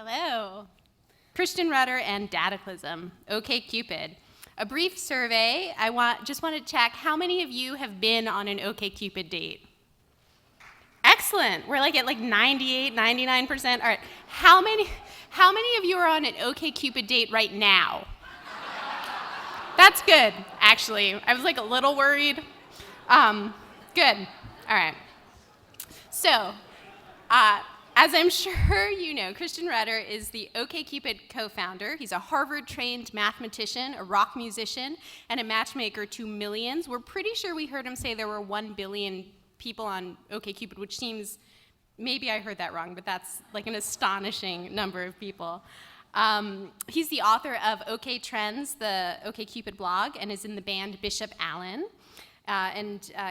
Hello. Christian Rudder and Dataclysm, Okcupid. A brief survey. Just want to check how many of you have been on an Okcupid date? Excellent. We're at 98, 99%. All right. How many of you are on an Okcupid date right now? That's good, actually. I was a little worried. Good. All right. So, as I'm sure you know, Christian Rudder is the Okcupid co-founder. He's a Harvard-trained mathematician, a rock musician, and a matchmaker to millions. We're pretty sure we heard him say there were 1 billion people on Okcupid, which seems, maybe I heard that wrong, but that's an astonishing number of people. He's the author of OK Trends, the Okcupid blog, and is in the band Bishop Allen.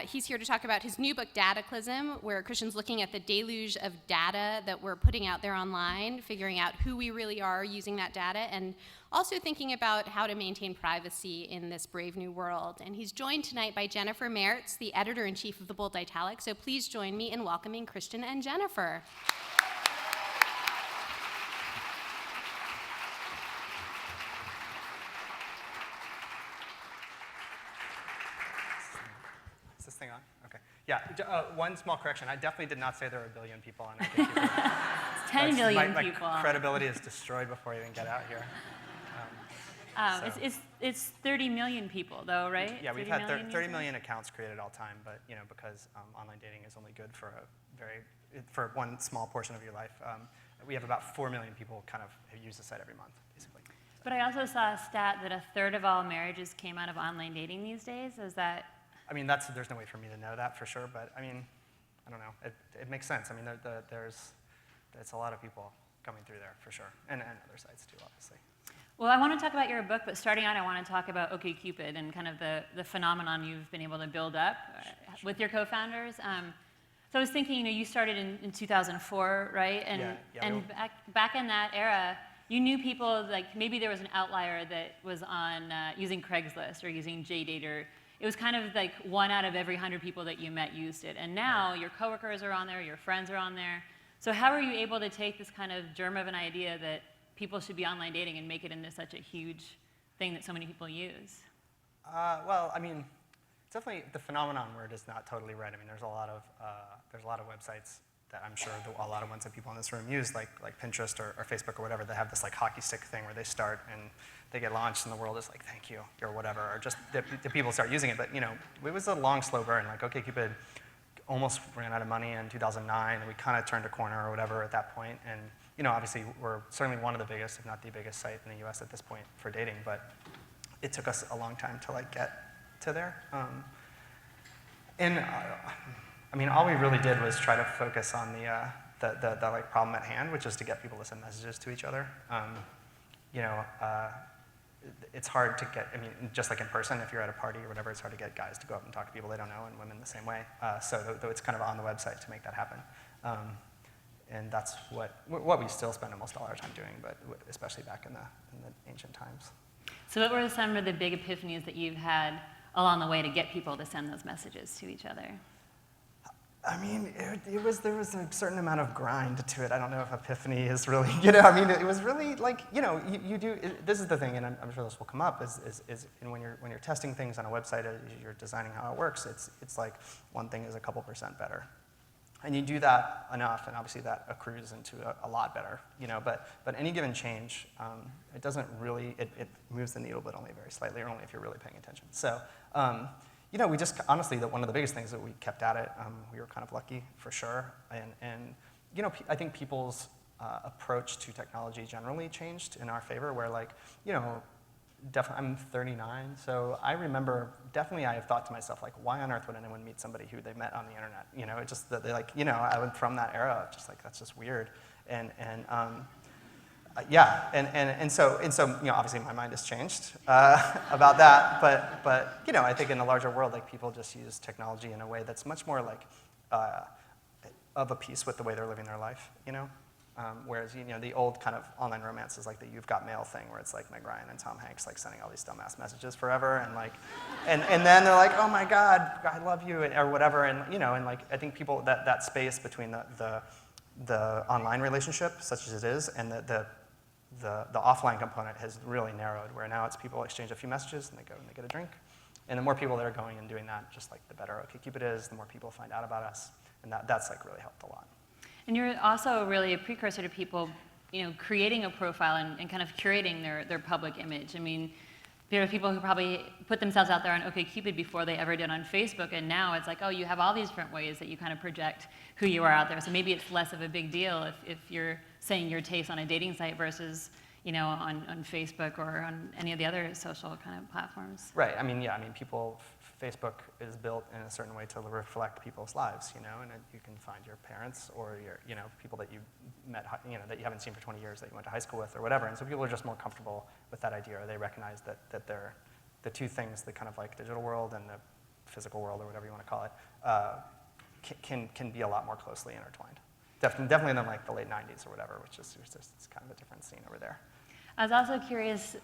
He's here to talk about his new book, Dataclysm, where Christian's looking at the deluge of data that we're putting out there online, figuring out who we really are using that data, and also thinking about how to maintain privacy in this brave new world. And he's joined tonight by Jennifer Mertz, the editor-in-chief of The Bold Italics. So please join me in welcoming Christian and Jennifer. Is this thing on? Okay. Yeah, one small correction. I definitely did not say there were 1 billion people on Okcupid. It's 10 million people. My credibility is destroyed before I even get out here. It's 30 million people, though, right? Yeah, we've had 30 million accounts created all time, but because online dating is only good for for one small portion of your life, we have about 4 million people who use the site every month, basically. But I also saw a stat that 1/3 of all marriages came out of online dating these days. Is that? I mean, there's no way for me to know that for sure, but I mean, I don't know. It makes sense. I mean, it's a lot of people coming through there for sure, and other sites too, obviously. Well, I want to talk about your book, but starting out, I want to talk about Okcupid and kind of the phenomenon you've been able to build up with your co-founders. So I was thinking, you started in 2004, right? And back in that era, you knew people, maybe there was an outlier that was on using Craigslist or using JDate. It was kind of 1 out of every 100 people that you met used it. And now your coworkers are on there, your friends are on there. So how are you able to take this kind of germ of an idea that people should be online dating and make it into such a huge thing that so many people use? Well, I mean, definitely the phenomenon word is not totally right. I mean, there's a lot of websites that I'm sure a lot of ones that people in this room use, like Pinterest or Facebook or whatever, that have this hockey stick thing where they start and they get launched and the world is thank you, or whatever, or just the people start using it. But it was a long, slow burn. Okcupid almost ran out of money in 2009, and we kind of turned a corner or whatever at that point. And obviously we're certainly one of the biggest, if not the biggest site in the U.S. at this point for dating, but it took us a long time to get to there. I mean, all we really did was try to focus on the problem at hand, which is to get people to send messages to each other. It's hard to get, I mean, just like in person, if you're at a party or whatever, it's hard to get guys to go up and talk to people they don't know, and women the same way. So though it's kind of on the website to make that happen. And that's what we still spend almost all our time doing, but especially back in the ancient times. So what were some of the big epiphanies that you've had along the way to get people to send those messages to each other? I mean, there was a certain amount of grind to it. I don't know if epiphany is really, I mean, it was really you do, this is the thing, and I'm sure this will come up, is when you're testing things on a website, as you're designing how it works, it's like one thing is a couple % better. And you do that enough, and obviously that accrues into a lot better, but any given change, it doesn't really, it moves the needle, but only very slightly, or only if you're really paying attention. So, we just, honestly, one of the biggest things that we kept at it, we were kind of lucky for sure, and I think people's approach to technology generally changed in our favor, where definitely, I'm 39, so I remember, definitely I have thought to myself, why on earth would anyone meet somebody who they met on the internet? It just that they I went from that era, just that's just weird, so obviously my mind has changed about that, but I think in the larger world, people just use technology in a way that's much more of a piece with the way they're living their life, Whereas, the old kind of online romance is like the You've Got Mail thing, where it's Meg Ryan and Tom Hanks sending all these dumbass messages forever, and then they're like, oh my God, I love you, or whatever, and I think people, that space between the the online relationship, such as it is, and the offline component has really narrowed, where now it's people exchange a few messages and they go and they get a drink. And the more people that are going and doing that, just like the better Okcupid is, the more people find out about us. And that's like really helped a lot. And you're also really a precursor to people, creating a profile and kind of curating their public image. I mean, there are people who probably put themselves out there on Okcupid before they ever did on Facebook, and now it's like, oh, you have all these different ways that you kind of project who you are out there. So maybe it's less of a big deal if you're saying your taste on a dating site versus, on Facebook or on any of the other social kind of platforms. Right. I mean, Facebook is built in a certain way to reflect people's lives, and you can find your parents or your, people that you met, that you haven't seen for 20 years that you went to high school with or whatever. And so people are just more comfortable with that idea, or they recognize that they're the two things, the kind of like digital world and the physical world or whatever you want to call it, can be a lot more closely intertwined. Definitely than like the late 90s or whatever, which is it's kind of a different scene over there. I was also curious,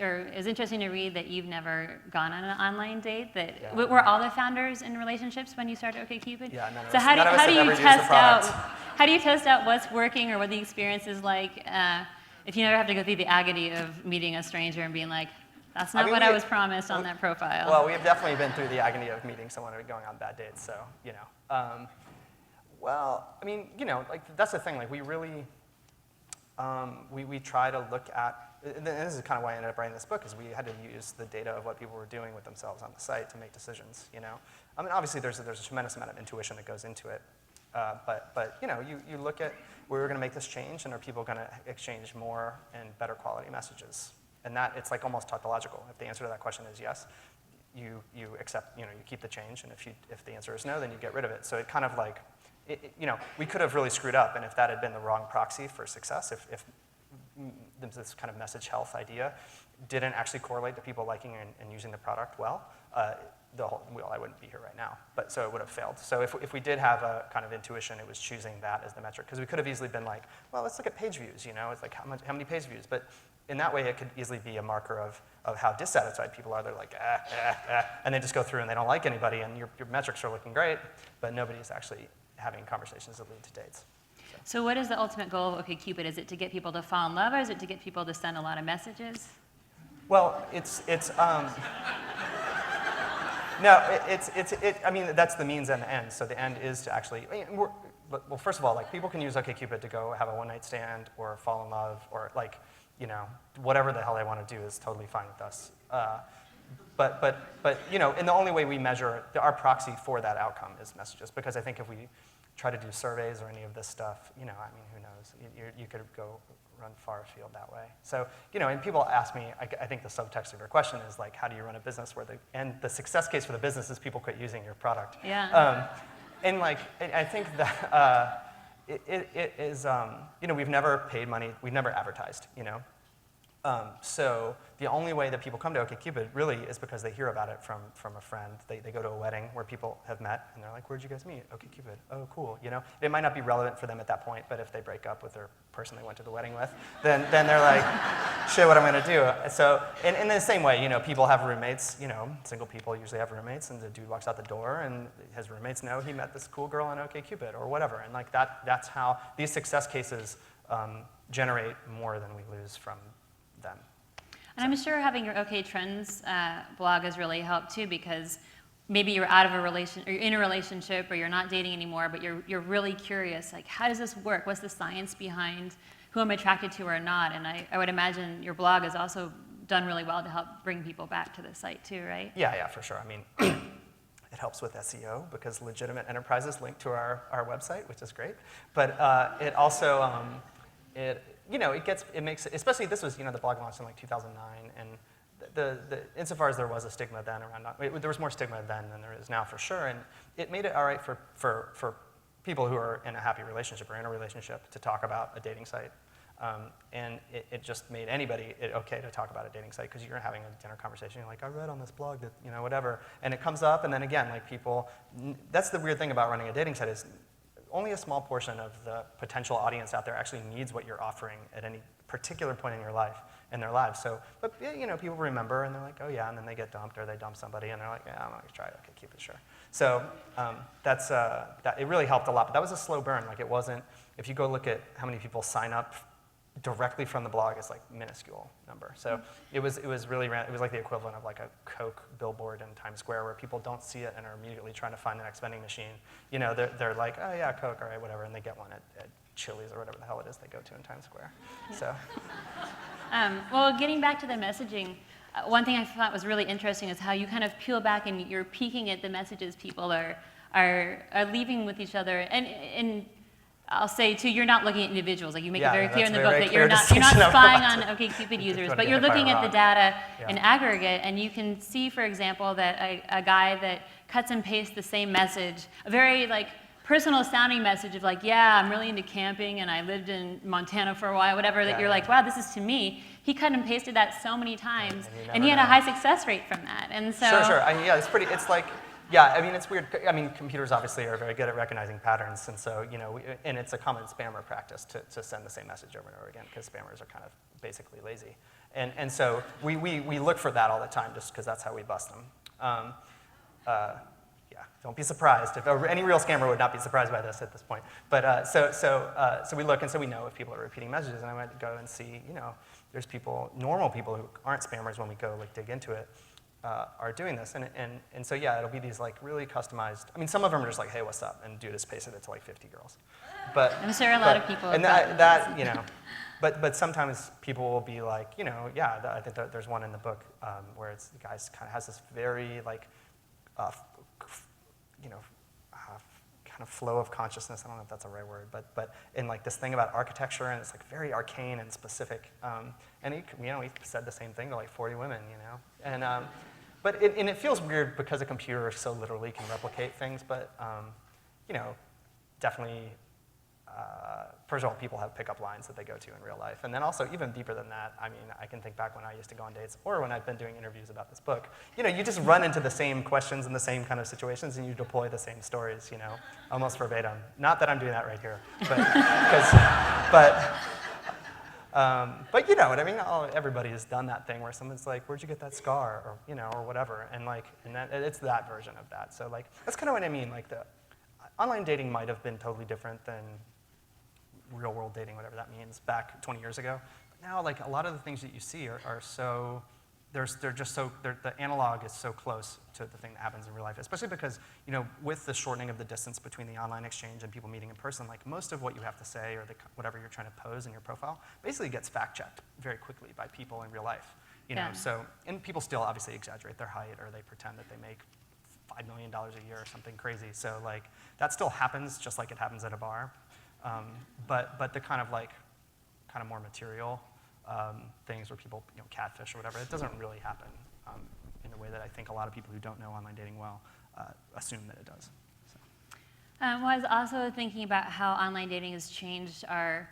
or it was interesting to read that you've never gone on an online date. Were all the founders in relationships when you started Okcupid? Yeah, none of so us, how none of us do have you ever used test the product. how do you test out what's working or what the experience is like if you never have to go through the agony of meeting a stranger and being like, that's not what I was promised on that profile? Well, we have definitely been through the agony of meeting someone and going on bad dates. So well, I mean, like that's the thing. Like we really. We try to look at, and this is kind of why I ended up writing this book, is we had to use the data of what people were doing with themselves on the site to make decisions, I mean, obviously there's a tremendous amount of intuition that goes into it, but you look at, we're going to make this change, and are people going to exchange more and better quality messages? And that, it's like almost tautological. If the answer to that question is yes, you accept, you keep the change, and if the answer is no, then you get rid of it. So it kind of like, we could have really screwed up, and if that had been the wrong proxy for success, if this kind of message health idea didn't actually correlate to people liking and using the product well, I wouldn't be here right now. But so it would have failed. So if we did have a kind of intuition, it was choosing that as the metric, because we could have easily been like, well, let's look at page views. It's like how many page views. But in that way, it could easily be a marker of how dissatisfied people are. They're like, and they just go through and they don't like anybody, and your metrics are looking great, but nobody's actually having conversations that lead to dates. So what is the ultimate goal of Okcupid? Is it to get people to fall in love, or is it to get people to send a lot of messages? Well, no, I mean, that's the means and the end. So the end is to actually, well, first of all, like people can use Okcupid to go have a one-night stand or fall in love or like, whatever the hell they want to do is totally fine with us. But and the only way we measure, our proxy for that outcome is messages, because I think if we try to do surveys or any of this stuff, I mean, who knows? You could go run far afield that way. So, and people ask me, I think the subtext of your question is like, how do you run a business where the success case for the business is people quit using your product? Yeah. And like, I think that it is, we've never paid money, we've never advertised, So the only way that people come to Okcupid really is because they hear about it from a friend. They go to a wedding where people have met, and they're like, where'd you guys meet? Okcupid. Oh, cool. It might not be relevant for them at that point, but if they break up with their person they went to the wedding with, then they're like, shit, what am I going to do? So in the same way, people have roommates. Single people usually have roommates, and the dude walks out the door, and his roommates know he met this cool girl on Okcupid or whatever. And like that's how these success cases generate more than we lose from them. And I'm sure having your OK Trends blog has really helped too, because maybe you're out of a relation, or you're in a relationship, or you're not dating anymore, but you're really curious, like, how does this work? What's the science behind who I'm attracted to or not? And I would imagine your blog has also done really well to help bring people back to the site too, right? Yeah, for sure. I mean, it helps with SEO because legitimate enterprises link to our website, which is great. But it also it makes, especially this was, the blog launched in like 2009, and insofar as there was a stigma then around, there was more stigma then than there is now for sure, and it made it all right for people who are in a happy relationship or in a relationship to talk about a dating site. And it just made anybody okay to talk about a dating site, because you're having a dinner conversation, you're like, I read on this blog that, whatever, and it comes up, and then again, like people, that's the weird thing about running a dating site is, only a small portion of the potential audience out there actually needs what you're offering at any particular point in their lives. So, but people remember, and they're like, oh yeah, and then they get dumped, or they dump somebody, and they're like, yeah, I'm gonna try it. Okay, keep it, sure. So it really helped a lot, but that was a slow burn. Like it wasn't, if you go look at how many people sign up directly from the blog, it's like minuscule number. So it was really, it was like the equivalent of like a Coke billboard in Times Square where people don't see it and are immediately trying to find the next vending machine. You know, they're like, oh yeah, Coke, all right, whatever, and they get one at Chili's or whatever the hell it is they go to in Times Square. Yeah. So. Well, getting back to the messaging, one thing I thought was really interesting is how you kind of peel back and you're peeking at the messages people are leaving with each other. And I'll say too, you're not looking at individuals. Like you make it very clear in the book that you're not spying on Okcupid users, but you're looking at the data in aggregate, and you can see, for example, that a guy that cuts and pastes the same message, a very like personal sounding message of like, yeah, I'm really into camping and I lived in Montana for a while, whatever, that you're like, wow, this is to me. He cut and pasted that so many times, and he had a high success rate from that. And so Sure. I mean, yeah, it's like, yeah, I mean, it's weird. I mean, computers obviously are very good at recognizing patterns, and so, you know, and it's a common spammer practice to send the same message over and over again, because spammers are kind of basically lazy. And so we look for that all the time, just because that's how we bust them. Yeah, don't be surprised. If any real scammer would not be surprised by this at this point. But so we look, and so we know if people are repeating messages, and I might go and see, you know, there's people, normal people who aren't spammers when we go like dig into it, are doing this, and so yeah, it'll be these like really customized. I mean, some of them are just like, hey, what's up, and dude has pasted it to like 50 girls. But I'm sure a lot of people. And that you know, but sometimes people will be like, you know, yeah, I think there's one in the book where it's the guy kind of has this very like, you know, kind of flow of consciousness. I don't know if that's a right word, but in like this thing about architecture, and it's like very arcane and specific. And he said the same thing to like 40 women, you know, and. But it feels weird because a computer so literally can replicate things, but you know, definitely, first of all, people have pickup lines that they go to in real life. And then also, even deeper than that, I mean, I can think back when I used to go on dates, or when I've been doing interviews about this book. You know, you just run into the same questions and the same kind of situations, and you deploy the same stories, you know, almost verbatim. Not that I'm doing that right here, but you know what I mean. Everybody has done that thing where someone's like, "Where'd you get that scar?" or you know, or whatever, and it's that version of that. So like, that's kind of what I mean. Like the online dating might have been totally different than real world dating, whatever that means, back 20 years ago. But now, like a lot of the things that you see are so. The analog is so close to the thing that happens in real life, especially because, you know, with the shortening of the distance between the online exchange and people meeting in person, like most of what you have to say or whatever you're trying to pose in your profile basically gets fact-checked very quickly by people in real life, you know, so, and people still obviously exaggerate their height or they pretend that they make $5 million a year or something crazy, so like, that still happens just like it happens at a bar, but the kind of more material things where people, you know, catfish or whatever, it doesn't really happen in the way that I think a lot of people who don't know online dating well assume that it does. So. Well, I was also thinking about how online dating has changed our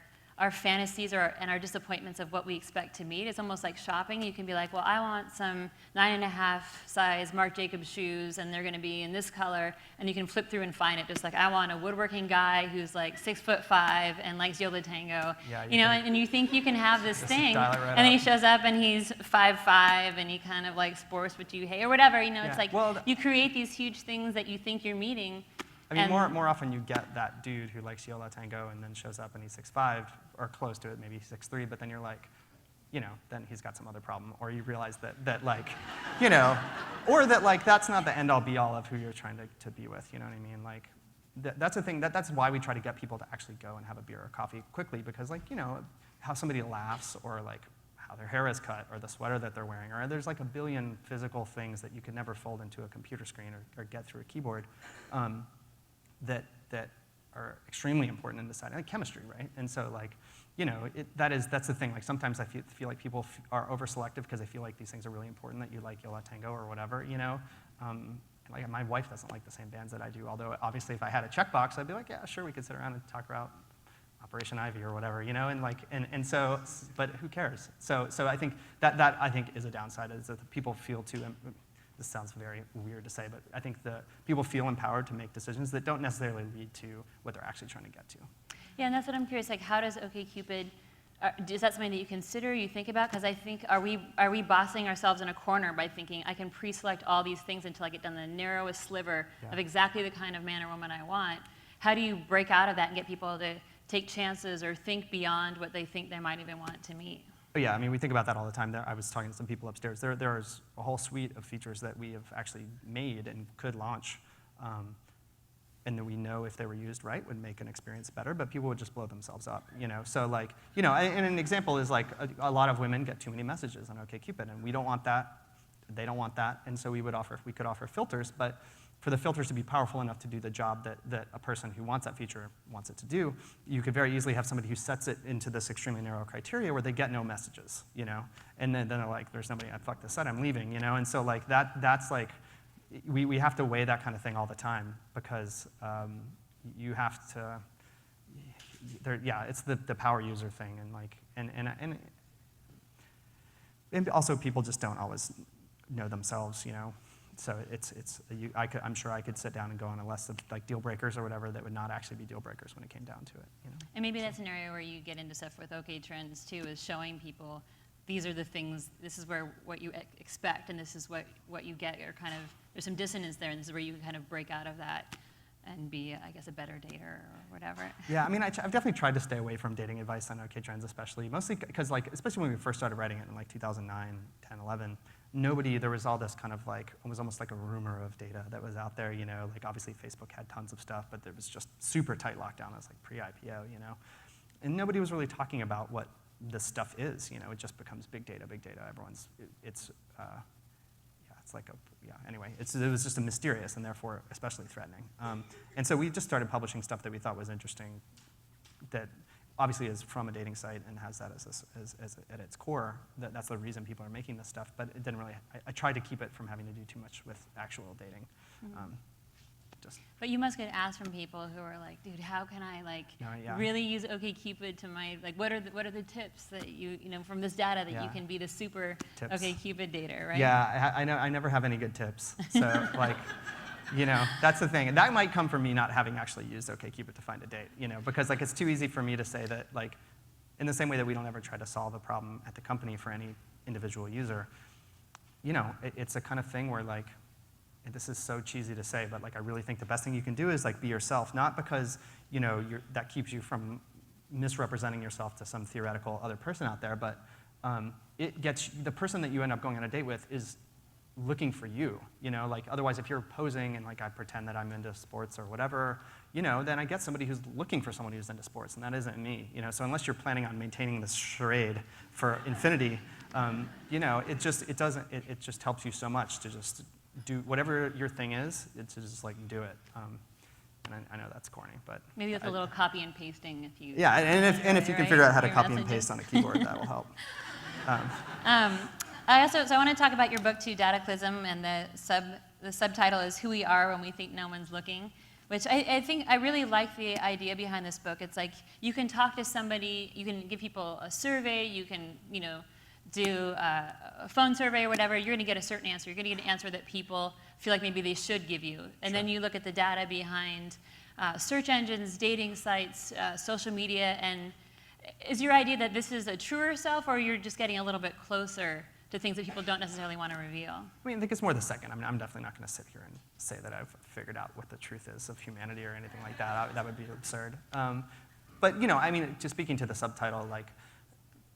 fantasies and our disappointments of what we expect to meet. It's almost like shopping. You can be like, well, I want some 9.5 size Marc Jacobs shoes, and they're going to be in this color, and you can flip through and find it. Just like, I want a woodworking guy who's like 6'5" and likes Yola Tango. Yeah, you know, and you think you can have this thing, and then he shows up and he's 5'5", and he kind of like sports what you hate or whatever. You know, it's like you create these huge things that you think you're meeting. I mean, more often you get that dude who likes Yola Tango and then shows up and he's 6'5", or close to it, maybe 6'3", but then you're like, you know, then he's got some other problem. Or you realize that like, you know, or that like that's not the end-all be-all of who you're trying to be with, you know what I mean? Like, that's the thing, that's why we try to get people to actually go and have a beer or coffee quickly, because like, you know, how somebody laughs, or like how their hair is cut, or the sweater that they're wearing, or there's like a billion physical things that you could never fold into a computer screen or get through a keyboard. That are extremely important in deciding, like chemistry, right? And so, like, you know, that's the thing. Like sometimes I feel like people are over-selective because they feel like these things are really important, that you like Yola Tango or whatever, you know. Like my wife doesn't like the same bands that I do. Although obviously, if I had a checkbox, I'd be like, yeah, sure, we could sit around and talk about Operation Ivy or whatever, you know. And like, and so, but who cares? So I think that I think is a downside, is that people feel too. This sounds very weird to say, but I think people feel empowered to make decisions that don't necessarily lead to what they're actually trying to get to. Yeah, and that's what I'm curious, like how does Okcupid is that something that you consider, you think about? Because I think, are we bossing ourselves in a corner by thinking, I can pre-select all these things until I get down the narrowest sliver of exactly the kind of man or woman I want? How do you break out of that and get people to take chances or think beyond what they think they might even want to meet? Yeah, I mean, we think about that all the time. I was talking to some people upstairs. There's a whole suite of features that we have actually made and could launch, and that we know if they were used right would make an experience better, but people would just blow themselves up, you know? So like, you know, and an example is like a lot of women get too many messages on Okcupid, and we don't want that, they don't want that, and so we could offer filters, but for the filters to be powerful enough to do the job that a person who wants that feature wants it to do, you could very easily have somebody who sets it into this extremely narrow criteria where they get no messages, you know? And then they're like, there's nobody, fuck this site, I'm leaving, you know? And so like that's like, we have to weigh that kind of thing all the time because you have to, it's the power user thing, and like, and also people just don't always know themselves, you know. So I'm sure I could sit down and go on a list of like deal breakers or whatever that would not actually be deal breakers when it came down to it, you know. And maybe that's an area where you get into stuff with OK Trends too, is showing people these are the things, this is what you expect, and this is what you get, or kind of, there's some dissonance there, and this is where you can kind of break out of that and be, I guess, a better dater or whatever. Yeah, I mean, I've definitely tried to stay away from dating advice on OK Trends, especially, mostly because, like, especially when we first started writing it in like 2009, 10, 11, there was all this kind of like, it was almost like a rumor of data that was out there, you know, like obviously Facebook had tons of stuff, but there was just super tight lockdown. It was like pre-IPO, you know, and nobody was really talking about what this stuff is, you know. It just becomes big data. Anyway, it was just a mysterious and therefore especially threatening. And so we just started publishing stuff that we thought was interesting, that obviously is from a dating site and has that as at its core. That's the reason people are making this stuff, but it didn't really, I tried to keep it from having to do too much with actual dating. But you must get asked from people who are like, dude, how can I really use Okcupid to my, like, what are the tips that you know, from this data that you can be the super tips. Okcupid dater, right? Yeah, I never have any good tips. So like, you know, that's the thing. And that might come from me not having actually used Okcupid to find a date, you know, because like it's too easy for me to say that, like, in the same way that we don't ever try to solve a problem at the company for any individual user, you know, it's a kind of thing where like, and this is so cheesy to say, but like I really think the best thing you can do is like be yourself, not because, you know, that keeps you from misrepresenting yourself to some theoretical other person out there, but it gets, the person that you end up going on a date with is looking for you, you know, like otherwise if you're posing and like I pretend that I'm into sports or whatever, you know, then I get somebody who's looking for someone who's into sports, and that isn't me, you know. So unless you're planning on maintaining this charade for infinity, you know, it just helps you so much to just do whatever your thing is, it's just like do it. And I know that's corny, but maybe with a little copy and pasting if you. Yeah, and if you can figure out how to copy and paste on a keyboard, that will help. I want to talk about your book too, Dataclysm, and the subtitle is "Who We Are When We Think No One's Looking," which I think I really like the idea behind this book. It's like you can talk to somebody, you can give people a survey, you can, you know, do a phone survey or whatever, you're going to get a certain answer. You're going to get an answer that people feel like maybe they should give you. And then you look at the data behind search engines, dating sites, social media, and is your idea that this is a truer self, or you're just getting a little bit closer to things that people don't necessarily want to reveal? I mean, I think it's more the second. I mean, I'm definitely not going to sit here and say that I've figured out what the truth is of humanity or anything like that. That would be absurd. But, you know, I mean, just speaking to the subtitle, like,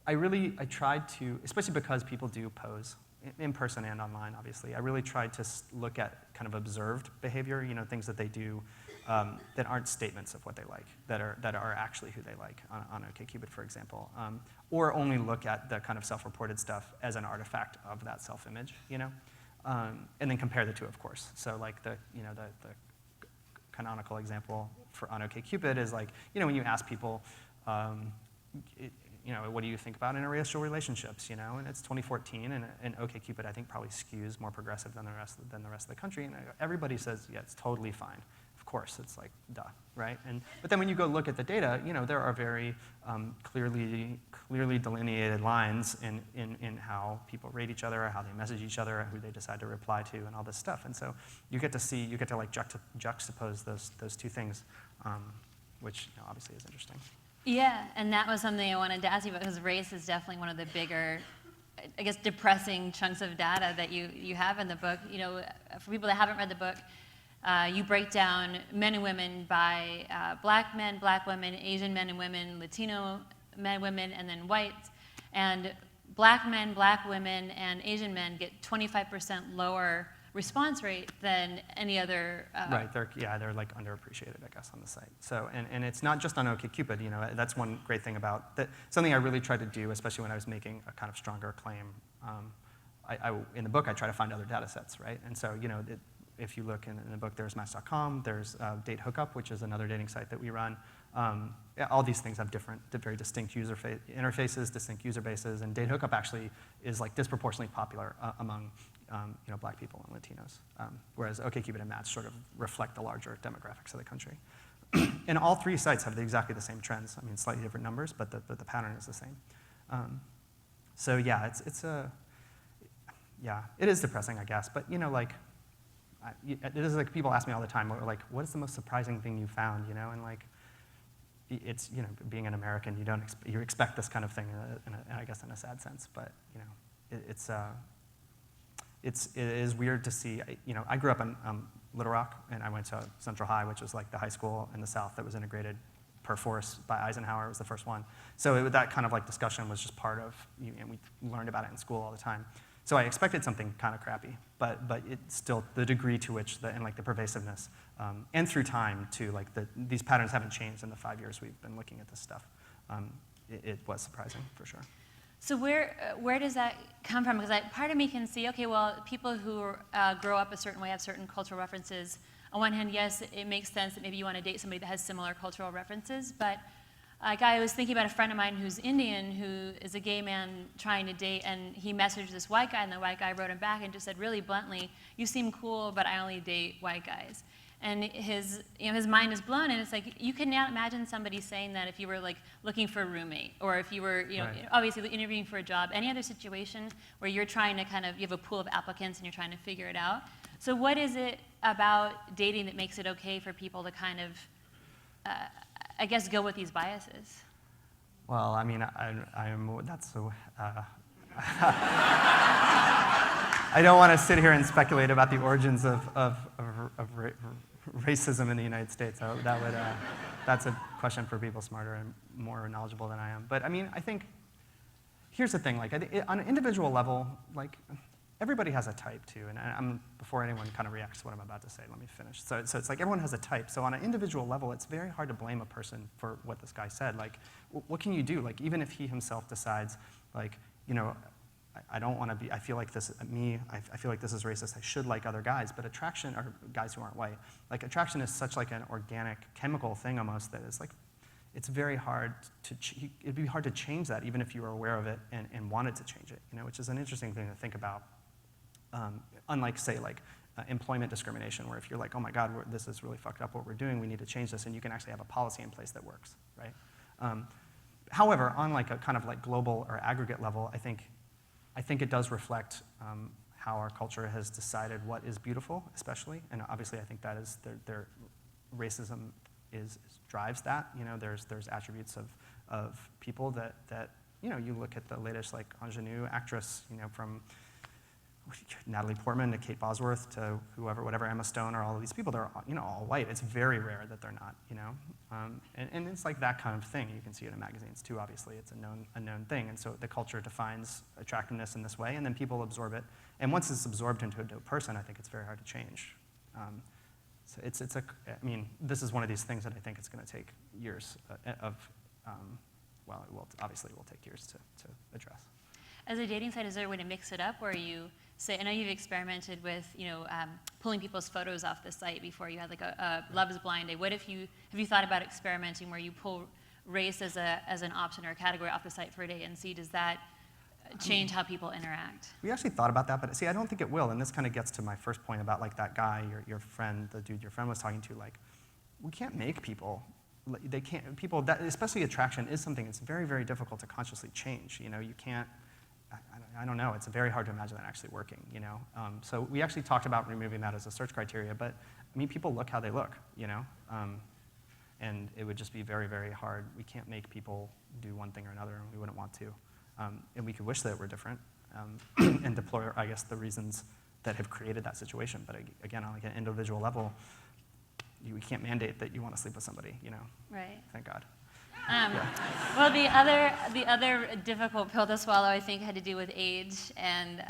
I tried to, especially because people do pose in person and online, obviously, I really tried to look at kind of observed behavior, you know, things that they do that aren't statements of what they like, that are actually who they like on Okcupid, for example, or only look at the kind of self-reported stuff as an artifact of that self-image, you know, and then compare the two, of course. So like the canonical example on Okcupid is like, you know, when you ask people, you know, what do you think about interracial relationships, you know? And it's 2014, and Okcupid, I think, probably skews more progressive than the rest of the country, and everybody says, yeah, it's totally fine. Of course, it's like, duh, right? But then when you go look at the data, you know, there are very clearly delineated lines in how people rate each other, how they message each other, who they decide to reply to, and all this stuff. And so you get to like juxtapose those two things, which, you know, obviously is interesting. Yeah, and that was something I wanted to ask you about, because race is definitely one of the bigger, I guess, depressing chunks of data that you have in the book. You know, for people that haven't read the book, you break down men and women by black men, black women, Asian men and women, Latino men and women, and then whites. And black men, black women, and Asian men get 25% lower response rate than any other. Right, they're like underappreciated, I guess, on the site. So, and it's not just on Okcupid, you know, that's one great thing about that. Something I really tried to do, especially when I was making a kind of stronger claim. In the book, I try to find other data sets, right? And so, you know, if you look in the book, there's Match.com, there's Date Hookup, which is another dating site that we run. All these things have very distinct user interfaces, distinct user bases, and Date Hookup actually is like disproportionately popular among you know, black people and Latinos, whereas Okcupid and Match sort of reflect the larger demographics of the country. And all three sites have exactly the same trends. I mean, slightly different numbers, but the pattern is the same. So yeah, it is depressing, I guess. But you know, like, it is like people ask me all the time, like, what is the most surprising thing you found? You know, and like, it's, you know, being an American, you expect this kind of thing, I guess in a sad sense. But you know, it is weird to see. You know, I grew up in Little Rock, and I went to Central High, which was like the high school in the South that was integrated per force by Eisenhower. It was the first one. So that kind of like discussion was just part of, and we learned about it in school all the time. So I expected something kind of crappy, but it's still the degree to which and like the pervasiveness, and through time too, like these patterns haven't changed in the 5 years we've been looking at this stuff. It was surprising for sure. So where does that come from? Because part of me can see, okay, well, people who grow up a certain way have certain cultural references. On one hand, yes, it makes sense that maybe you want to date somebody that has similar cultural references, but I was thinking about a friend of mine who's Indian, who is a gay man trying to date, and he messaged this white guy, and the white guy wrote him back and just said really bluntly, "You seem cool, but I only date white guys." And his mind is blown, and it's like, you can now imagine somebody saying that if you were like looking for a roommate, or if you were, Right. obviously interviewing for a job, any other situation where you're trying to you have a pool of applicants and you're trying to figure it out. So what is it about dating that makes it okay for people to kind of, I guess, go with these biases? Well, I mean, that's so. I don't want to sit here and speculate about the origins of racism in the United States. That's a question for people smarter and more knowledgeable than I am. But I mean, I think here's the thing. Like, on an individual level, like, everybody has a type too. And before anyone kind of reacts to what I'm about to say, let me finish. So it's like everyone has a type. So on an individual level, it's very hard to blame a person for what this guy said. Like, what can you do? Like, even if he himself decides, like, you know, I don't want to be, I feel like this, I feel like this is racist, I should like other guys, but attraction, or guys who aren't white, like attraction is such like an organic, chemical thing almost that it's like, it's very hard it'd be hard to change that even if you were aware of it and wanted to change it, you know, which is an interesting thing to think about. Unlike, say, like employment discrimination, where if you're like, oh my God, this is really fucked up what we're doing, we need to change this, and you can actually have a policy in place that works, right? However, on like a kind of like global or aggregate level, I think it does reflect how our culture has decided what is beautiful, especially, and obviously I think that is their racism drives that. You know, there's attributes of people that you know, you look at the latest like ingenue actress, you know, from Natalie Portman to Kate Bosworth to whatever, Emma Stone, or all of these people, they're, you know, all white. It's very rare that they're not, you know? And it's like that kind of thing. You can see it in magazines too, obviously. It's a known thing. And so the culture defines attractiveness in this way, and then people absorb it. And once it's absorbed into a dope person, I think it's very hard to change. So I mean, this is one of these things that I think it's going to take years obviously it will take years to address. As a dating site, is there a way to mix it up where you say, I know you've experimented with, you know, pulling people's photos off the site before. You had like a Love is Blind Day. Have you thought about experimenting where you pull race as an option or a category off the site for a day and see, does that change how people interact? We actually thought about that, but see, I don't think it will. And this kind of gets to my first point about like that guy, your friend, the dude your friend was talking to. Like, we can't make people. They can't. People that, especially attraction, is something that's very, very difficult to consciously change. You know, you can't. I don't know. It's very hard to imagine that actually working. You know. So we actually talked about removing that as a search criteria. But I mean, people look how they look. You know. and it would just be very, very hard. We can't make people do one thing or another, and we wouldn't want to. And we could wish that we're different and deploy, I guess, the reasons that have created that situation. But again, on like an individual level, we can't mandate that you want to sleep with somebody, you know? Right. Thank God. Well, the other difficult pill to swallow, I think, had to do with age. And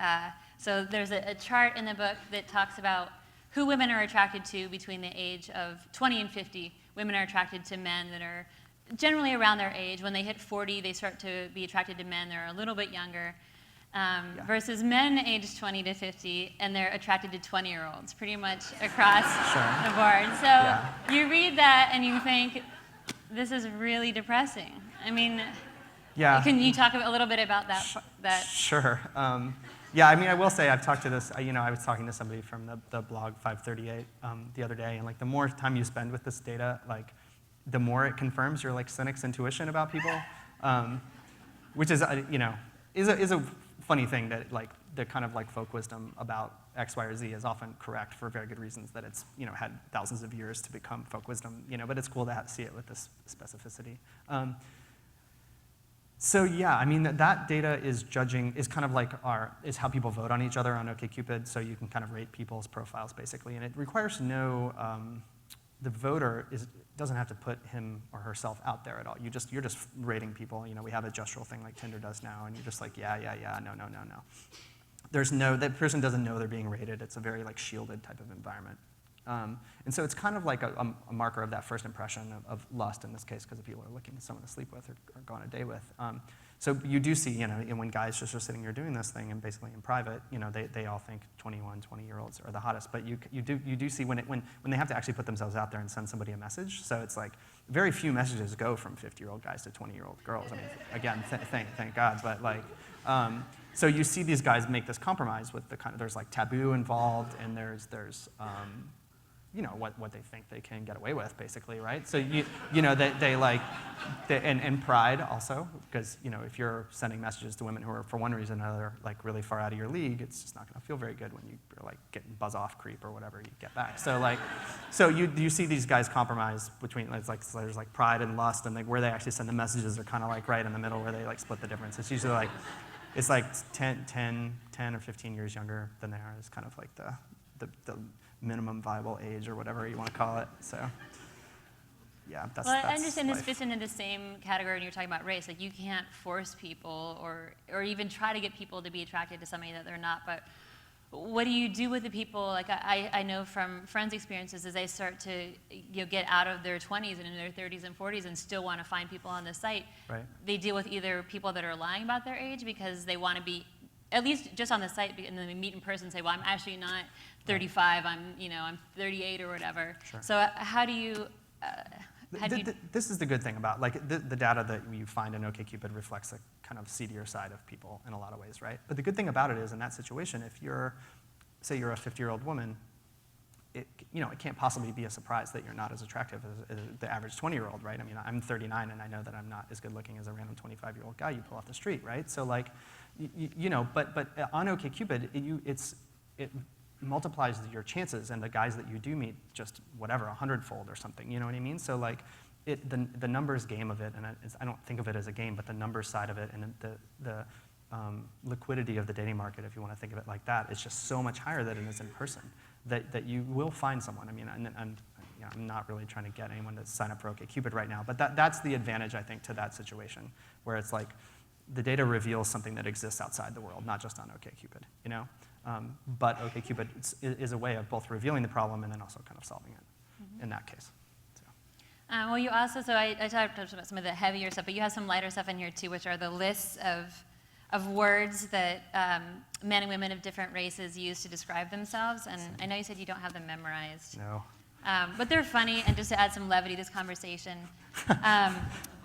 so there's a chart in the book that talks about who women are attracted to between the age of 20 and 50. Women are attracted to men that are generally around their age. When they hit 40, they start to be attracted to men that are a little bit younger. Versus men aged 20 to 50, and they're attracted to 20-year-olds pretty much across the board. So you read that and you think, this is really depressing. I mean, can you talk a little bit about that? Sure. Yeah, I mean, I will say I've talked to this, I was talking to somebody from the blog 538 the other day, and like the more time you spend with this data, like the more it confirms your like cynic's intuition about people, which is, is a funny thing that like the kind of like folk wisdom about X, Y, or Z is often correct for very good reasons, that it's had thousands of years to become folk wisdom, but it's cool to see it with this specificity. So yeah, I mean that data is kind of like is how people vote on each other on Okcupid, so you can kind of rate people's profiles basically, and it requires no, the voter doesn't have to put him or herself out there at all. You're just rating people. We have a gestural thing like Tinder does now, and you're just like, yeah, no. That person doesn't know they're being rated. It's a very like shielded type of environment. And so it's kind of like a marker of that first impression of lust in this case, because people are looking for someone to sleep with or go on a date with. So you do see, when guys just are sitting here doing this thing and basically in private, they all think 21, 20-year-olds are the hottest. But you do see when they have to actually put themselves out there and send somebody a message. So it's like very few messages go from 50-year-old guys to 20-year-old girls. I mean, again, thank God. But like, so you see these guys make this compromise with there's like taboo involved, and there's what they think they can get away with, basically, right? So and pride also, because if you're sending messages to women who are for one reason or another like really far out of your league, it's just not going to feel very good when you're like getting buzz off creep or whatever you get back. So you see these guys compromise between there's like pride and lust, and like where they actually send the messages are kind of like right in the middle where they like split the difference. It's usually like 10 or 15 years younger than they are is kind of like the minimum viable age or whatever you want to call it. So yeah, that's I understand life. this fits into the same category when you're talking about race. Like you can't force people or even try to get people to be attracted to somebody that they're not. But what do you do with the people? Like I know from friends' experiences, as they start to get out of their 20s and into their 30s and 40s and still want to find people on the site, right. They deal with either people that are lying about their age because they want to be, at least just on the site, and then they meet in person and say, well, I'm actually not 35, I'm 38 or whatever. Sure. So how do you... This is the good thing about, like, the data that you find in Okcupid reflects a kind of seedier side of people in a lot of ways, right? But the good thing about it is, in that situation, if say you're a 50-year-old woman, it can't possibly be a surprise that you're not as attractive as the average 20-year-old, right? I mean, I'm 39, and I know that I'm not as good looking as a random 25-year-old guy you pull off the street, right? So, like, but on Okcupid, it multiplies your chances, and the guys that you do meet just whatever 100-fold or something. You know what I mean? So like the numbers game of it, and I don't think of it as a game, but the numbers side of it and the liquidity of the dating market, if you want to think of it like that, is just so much higher than it is in person. That you will find someone. I mean, I'm not really trying to get anyone to sign up for Okcupid right now, but that's the advantage I think to that situation, where it's like the data reveals something that exists outside the world, not just on Okcupid, But Okcupid is a way of both revealing the problem and then also kind of solving it in that case. So. Well, you also, so I talked about some of the heavier stuff, but you have some lighter stuff in here too, which are the lists of words that men and women of different races use to describe themselves. And I know you said you don't have them memorized. No. But they're funny, and just to add some levity to this conversation,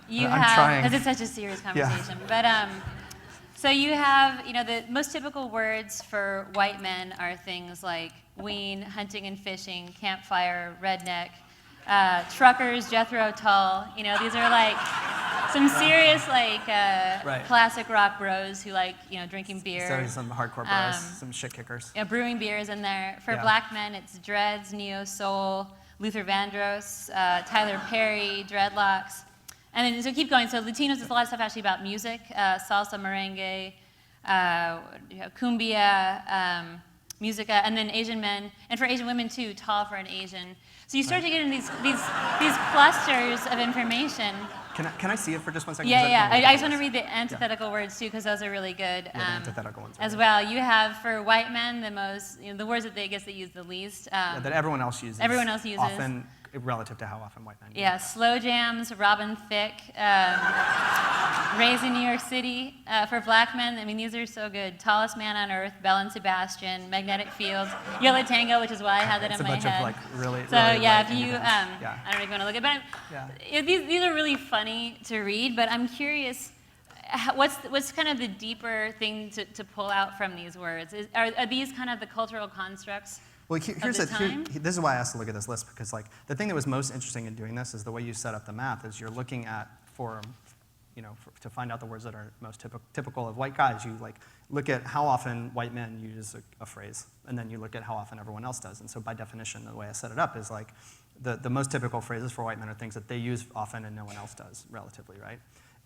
you I'm have, trying. because it's such a serious conversation, Yeah. but so you have, the most typical words for white men are things like ween, hunting and fishing, campfire, redneck, truckers, Jethro Tull. These are like some serious right. Classic rock bros who like, drinking beer. So some hardcore bros, some shit kickers. Brewing beers in there. For black men, it's dreads, neo soul, Luther Vandross, Tyler Perry, dreadlocks. And then, so keep going. So Latinos, there's a lot of stuff actually about music, salsa, merengue, cumbia, musica, and then Asian men, and for Asian women too, tall for an Asian. So you start to get in these clusters of information. Can I see it for just 1 second? Yeah. I just want to read the antithetical words too, because those are really good. The antithetical ones. As well, you have for white men the most, the words that they use the least. That everyone else uses. Everyone else uses. Often relative to how often white men use. Yeah, slow jams, Robin Thicke, Raised in New York City. For black men, I mean, these are so good. Tallest Man on Earth, Belle and Sebastian, Magnetic Fields, Yellow Tango, which is why I had that in my head. It's a bunch of like really. So really yeah, light if you, independent- I don't know if you want to look at, but these are really funny to read. But I'm curious, what's kind of the deeper thing to pull out from these words? Are these kind of the cultural constructs? Well, this is why I asked to look at this list, because like the thing that was most interesting in doing this is the way you set up the math is you're looking at to find out the words that are most typical of white guys. You like look at how often white men use a phrase, and then you look at how often everyone else does. And so by definition, the way I set it up is like the most typical phrases for white men are things that they use often and no one else does relatively, right?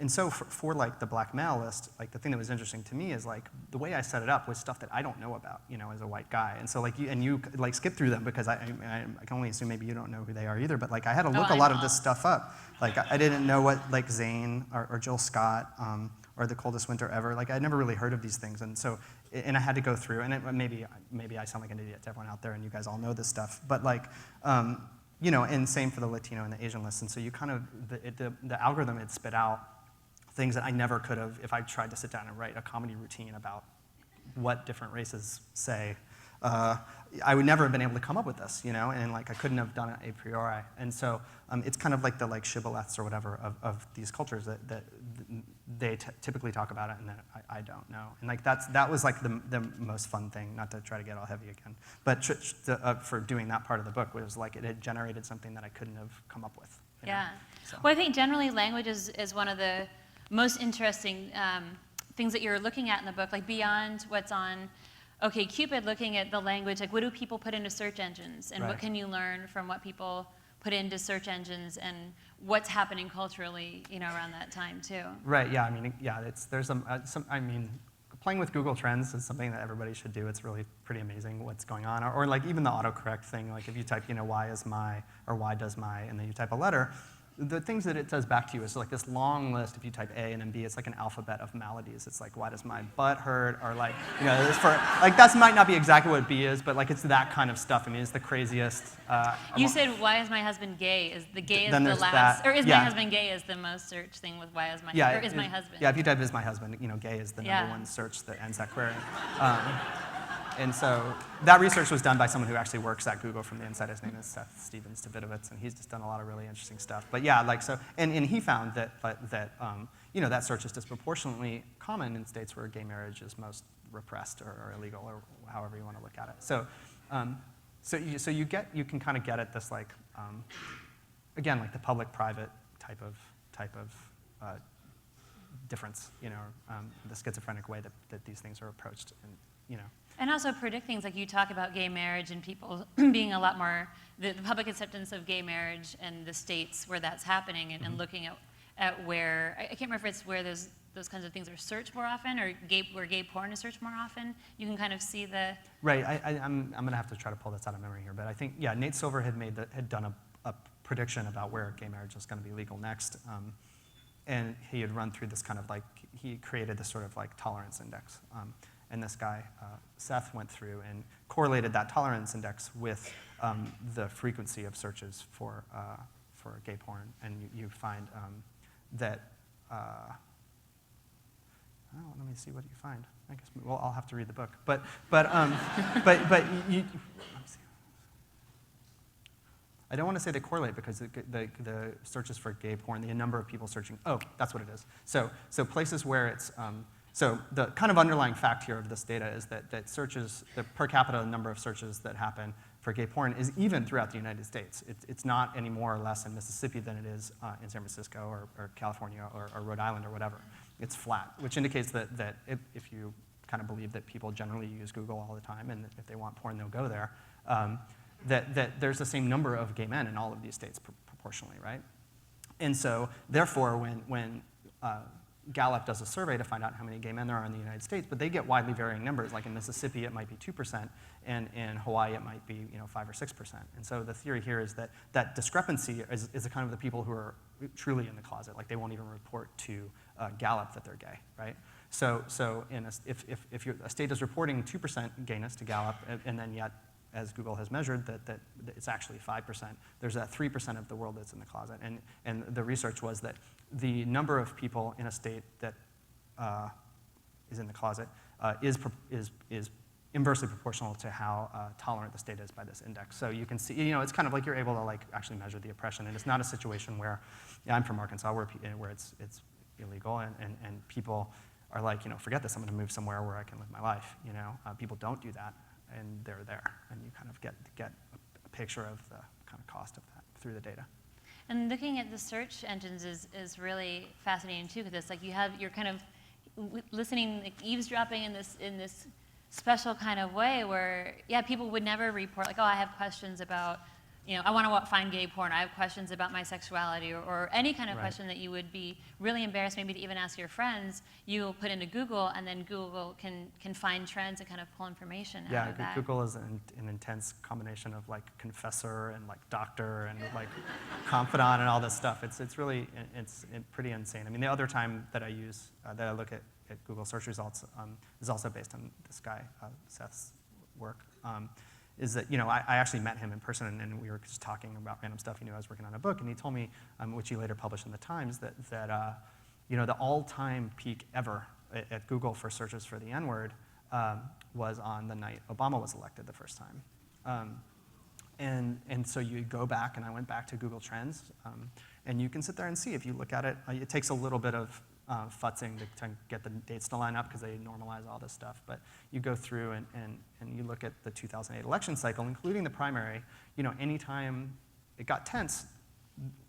And so for like the black male list, like the thing that was interesting to me is like the way I set it up was stuff that I don't know about, as a white guy. And so like you like skip through them because I can only assume maybe you don't know who they are either. But like I had to look a lot of this stuff up. Like I didn't know what like Zayn or Jill Scott or The Coldest Winter Ever. Like I'd never really heard of these things, and so I had to go through. And maybe I sound like an idiot to everyone out there, and you guys all know this stuff. But like. And same for the Latino and the Asian list. And so you kind of the algorithm had spit out things that I never could have if I tried to sit down and write a comedy routine about what different races say. I would never have been able to come up with this, and like I couldn't have done it a priori. And so it's kind of like the like shibboleths or whatever of these cultures that they typically talk about it and that I don't know. And like that was like the most fun thing, not to try to get all heavy again, but for doing that part of the book was like it had generated something that I couldn't have come up with. Yeah. So. Well, I think generally language is one of the most interesting things that you're looking at in the book, like beyond what's on Okcupid, looking at the language, like what do people put into search engines, and what can you learn from what people put into search engines, and what's happening culturally, around that time too. Right. Yeah. I mean, there's some. Playing with Google Trends is something that everybody should do. It's really pretty amazing what's going on. Or like even the autocorrect thing. Like if you type, why is my or why does my, and then you type a letter. The things that it does back to you is like this long list. If you type A and then B, it's like an alphabet of maladies. It's like, why does my butt hurt? Or like, that might not be exactly what B is, but like it's that kind of stuff. I mean, it's the craziest. You said, why is my husband gay? Is the gay is the last? That, or is my husband gay is the most searched thing with why is my husband? Or is my husband? Yeah, if you type is my husband, gay is the number one search that ends that query. And so that research was done by someone who actually works at Google from the inside. His name is Seth Stevens-Davidovitz, and he's just done a lot of really interesting stuff. But yeah, like so, and he found that that search is disproportionately common in states where gay marriage is most repressed or illegal, or however you want to look at it. So you can kind of get at this like again like the public-private type of difference, the schizophrenic way that these things are approached, and And also predict things like you talk about gay marriage and people being a lot more, the public acceptance of gay marriage and the states where that's happening, and looking at where, I can't remember if it's where those kinds of things are searched more often, or where gay porn is searched more often. You can kind of see the... Right, I'm going to have to try to pull this out of memory here, but I think, yeah, Nate Silver had done a prediction about where gay marriage was going to be legal next, and he had run through this kind of like, he created this sort of like tolerance index. And this guy, Seth, went through and correlated that tolerance index with the frequency of searches for gay porn. And you find that, let me see what you find. I guess, well, I'll have to read the book. But you, let me see. I don't want to say they correlate because the searches for gay porn, the number of people searching, that's what it is. So places where it's, so the kind of underlying fact here of this data is that searches, the per capita number of searches that happen for gay porn is even throughout the United States. It's not any more or less in Mississippi than it is in San Francisco or California or Rhode Island or whatever. It's flat, which indicates that if you kind of believe that people generally use Google all the time and if they want porn, they'll go there, that there's the same number of gay men in all of these states proportionally, right? And so, therefore, when Gallup does a survey to find out how many gay men there are in the United States, but they get widely varying numbers. Like in Mississippi, it might be 2%, and in Hawaii, it might be 5 or 6%. And so the theory here is that that discrepancy is the kind of the people who are truly in the closet. Like they won't even report to Gallup that they're gay, right? So if a state is reporting 2% gayness to Gallup, and then yet, as Google has measured, that it's actually 5%. There's that 3% of the world that's in the closet. And the research was that the number of people in a state that is in the closet is inversely proportional to how tolerant the state is by this index. So you can see, it's kind of like you're able to like actually measure the oppression. And it's not a situation where, I'm from Arkansas, where it's illegal, and people are like, forget this, I'm going to move somewhere where I can live my life. People don't do that. And they're there, and you kind of get a picture of the kind of cost of that through the data. And looking at the search engines is really fascinating too, because it's like you're kind of listening, like eavesdropping in this special kind of way where people would never report like, oh, I have questions about, I want to find gay porn. I have questions about my sexuality, or any kind of question that you would be really embarrassed maybe to even ask your friends. You'll put into Google, and then Google can find trends and kind of pull information out of that. Google is an intense combination of like confessor and like doctor and like confidant and all this stuff. It's really pretty insane. I mean, the other time that I use that I look at Google search results is also based on this guy Seth's work. Is that, I actually met him in person, and we were just talking about random stuff. He knew I was working on a book, and he told me, which he later published in the Times, that the all-time peak ever at Google for searches for the N-word was on the night Obama was elected the first time. And so you go back, and I went back to Google Trends, and you can sit there and see, if you look at it, it takes a little bit of futzing to get the dates to line up because they normalize all this stuff. But you go through and you look at the 2008 election cycle, including the primary, anytime it got tense,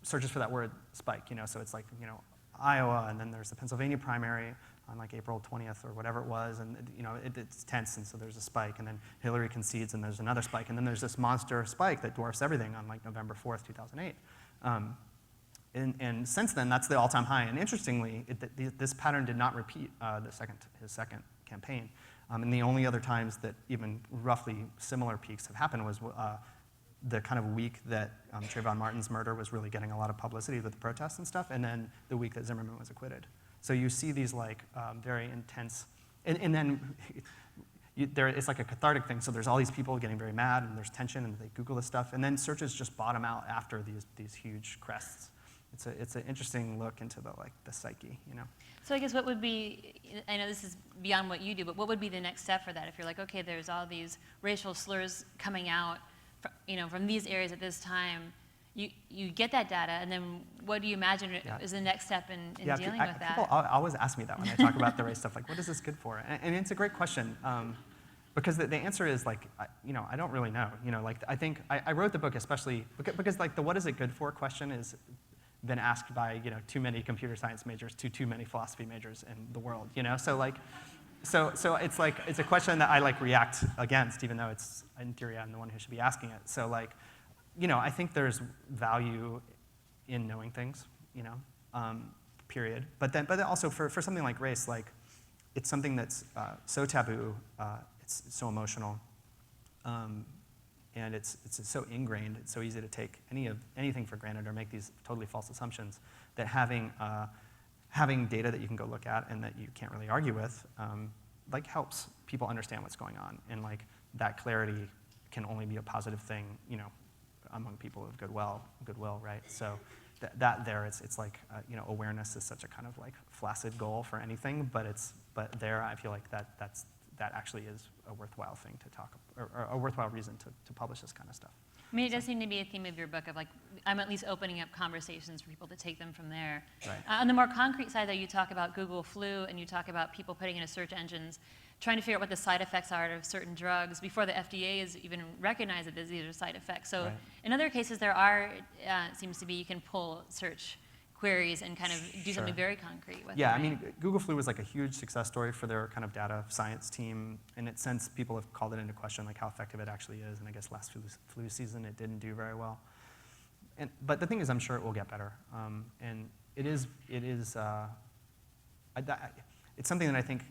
searches for that word spike, so it's like, Iowa, and then there's the Pennsylvania primary on like April 20th or whatever it was, and it's tense, and so there's a spike, and then Hillary concedes, and there's another spike, and then there's this monster spike that dwarfs everything on like November 4th, 2008. And since then, that's the all-time high. And interestingly, this pattern did not repeat his second campaign. And the only other times that even roughly similar peaks have happened was the kind of week that Trayvon Martin's murder was really getting a lot of publicity with the protests and stuff, and then the week that Zimmerman was acquitted. So you see these like very intense, and then it's like a cathartic thing. So there's all these people getting very mad, and there's tension, and they Google this stuff, and then searches just bottom out after these huge crests. It's an interesting look into the psyche, So I guess what would be, I know this is beyond what you do, but what would be the next step for that? If you're like, okay, there's all these racial slurs coming out, from these areas at this time, you get that data, and then what do you imagine is the next step in dealing with that? People always ask me that when I talk about the race stuff, like, what is this good for? And it's a great question. Because the answer is like, I don't really know. I think I wrote the book especially because like the what is it good for question is been asked by too many computer science majors to too many philosophy majors in the world. So it's a question that I like react against, even though it's in theory I'm the one who should be asking it. So like, I think there's value in knowing things, period. But then also for something like race, like it's something that's so taboo, it's so emotional. And it's so ingrained, it's so easy to take anything for granted or make these totally false assumptions that having data that you can go look at and that you can't really argue with, like helps people understand what's going on. And like that clarity can only be a positive thing, among people of goodwill, right? So it's like awareness is such a kind of like flaccid goal for anything, but there I feel like that actually is a worthwhile thing to talk, or a worthwhile reason to publish this kind of stuff. I mean, it does seem to be a theme of your book of like, I'm at least opening up conversations for people to take them from there. Right. On the more concrete side, though, you talk about Google flu, and you talk about people putting into search engines, trying to figure out what the side effects are of certain drugs before the FDA has even recognized that these are side effects. So in other cases, there are, it seems to be, you can pull search queries and kind of do something Sure. very concrete with Yeah, it, I mean, right? Google Flu was like a huge success story for their kind of data science team, and since people have called it into question, like how effective it actually is, and I guess last flu season it didn't do very well. But the thing is, I'm sure it will get better, and it's something that I think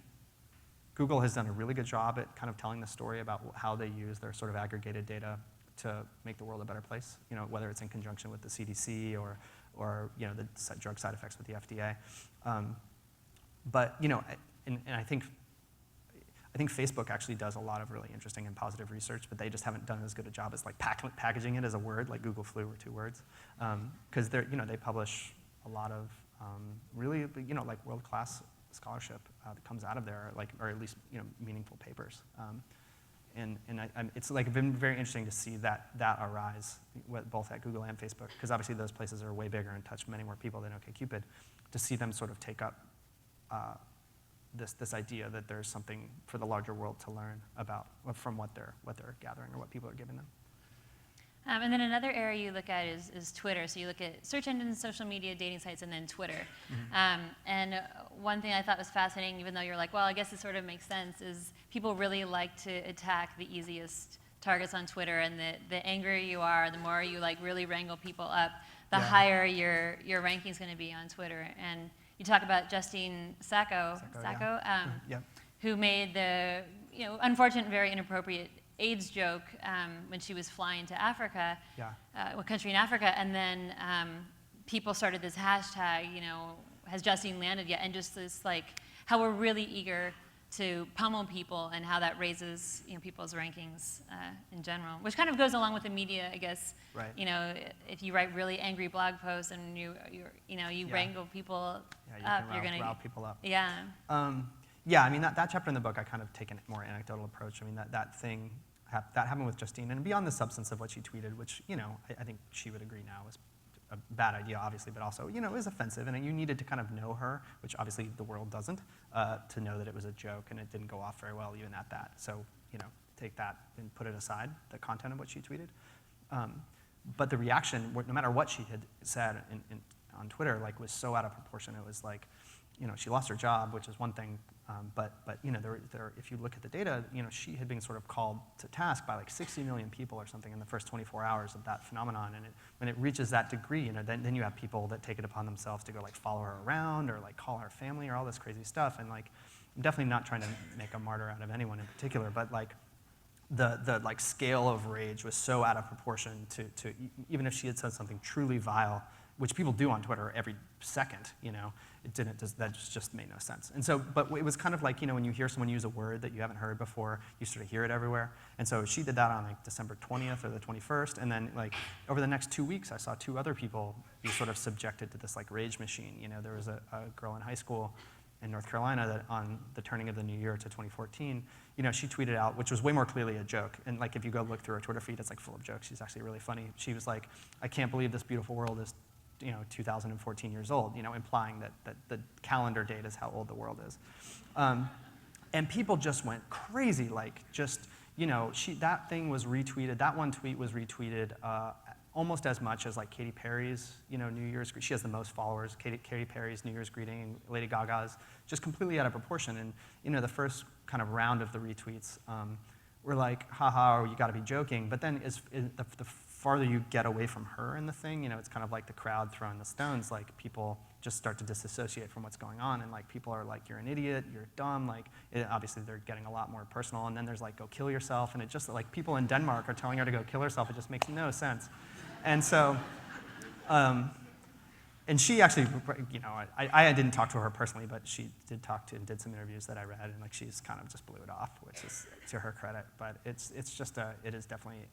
Google has done a really good job at kind of telling the story about how they use their sort of aggregated data to make the world a better place, whether it's in conjunction with the CDC or the drug side effects with the FDA. But I think Facebook actually does a lot of really interesting and positive research, but they just haven't done as good a job as like packaging it as a word, like Google Flu or 2 words, because they publish a lot of really like world-class scholarship that comes out of there, or at least meaningful papers. It's like been very interesting to see that arise, both at Google and Facebook, because obviously those places are way bigger and touch many more people than Okcupid. To see them sort of take up this idea that there's something for the larger world to learn about from what they're gathering or what people are giving them. And then another area you look at is Twitter. So you look at search engines, social media, dating sites, and then Twitter. Mm-hmm. And one thing I thought was fascinating, even though you're like, well, I guess it sort of makes sense, is people really like to attack the easiest targets on Twitter. And the angrier you are, the more you like really wrangle people up, the higher your ranking's going to be on Twitter. And you talk about Justine Sacco, who made the unfortunate, very inappropriate AIDS joke when she was flying to Africa, what country in Africa, and then people started this hashtag, has Justine landed yet? And just this like how we're really eager to pummel people and how that raises people's rankings in general, which kind of goes along with the media, I guess. Right. If you write really angry blog posts and you wrangle people up, you're gonna rile people up. Yeah. Yeah, I mean that chapter in the book, I kind of take a more anecdotal approach. I mean that happened with Justine, and beyond the substance of what she tweeted, which I think she would agree now was a bad idea, obviously, but also it was offensive, and you needed to kind of know her, which obviously the world doesn't, to know that it was a joke and it didn't go off very well even at that. So take that and put it aside, the content of what she tweeted. But the reaction, no matter what she had said on Twitter, was so out of proportion. It was like, she lost her job, which is one thing, but if you look at the data, she had been sort of called to task by 60 million people or something in the first 24 hours of that phenomenon. And when it reaches that degree, then you have people that take it upon themselves to go follow her around or call her family or all this crazy stuff. And I'm definitely not trying to make a martyr out of anyone in particular, but the scale of rage was so out of proportion to even if she had said something truly vile, which people do on Twitter every second, that just made no sense. And so, but it was kind of like, when you hear someone use a word that you haven't heard before, you sort of hear it everywhere. And so she did that on December 20th or the 21st, and then over the next 2 weeks, I saw 2 other people be sort of subjected to this rage machine. There was a girl in high school in North Carolina that on the turning of the new year to 2014, she tweeted out, which was way more clearly a joke. And if you go look through her Twitter feed, it's full of jokes. She's actually really funny. She was like, I can't believe this beautiful world is 2014 years old, implying that the calendar date is how old the world is. And people just went crazy, that thing was retweeted, that one tweet was retweeted almost as much as Katy Perry's, New Year's, she has the most followers, Katy Perry's New Year's greeting, and Lady Gaga's, just completely out of proportion. And, the first kind of round of the retweets were haha, or you gotta be joking, but then the farther you get away from her in the thing, it's kind of like the crowd throwing the stones, people just start to disassociate from what's going on, and people are you're an idiot, you're dumb, obviously they're getting a lot more personal, and then there's go kill yourself, and it just people in Denmark are telling her to go kill herself. It just makes no sense. And so, and she actually, I didn't talk to her personally, but she did talk to and did some interviews that I read, and she's kind of just blew it off, which is to her credit, but it is definitely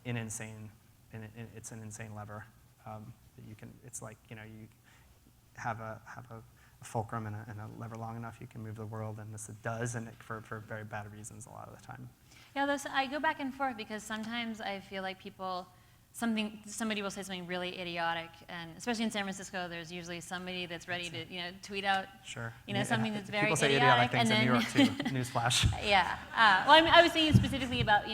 it's an insane lever that you can. It's you have a fulcrum and a lever long enough, you can move the world, and this it does, and for very bad reasons a lot of the time. Yeah, I go back and forth because sometimes I feel like somebody will say something really idiotic, and especially in San Francisco, there's usually somebody that's ready to tweet out something that's very people say idiotic, things and then in New York too. Newsflash. Yeah. Well, I was thinking specifically about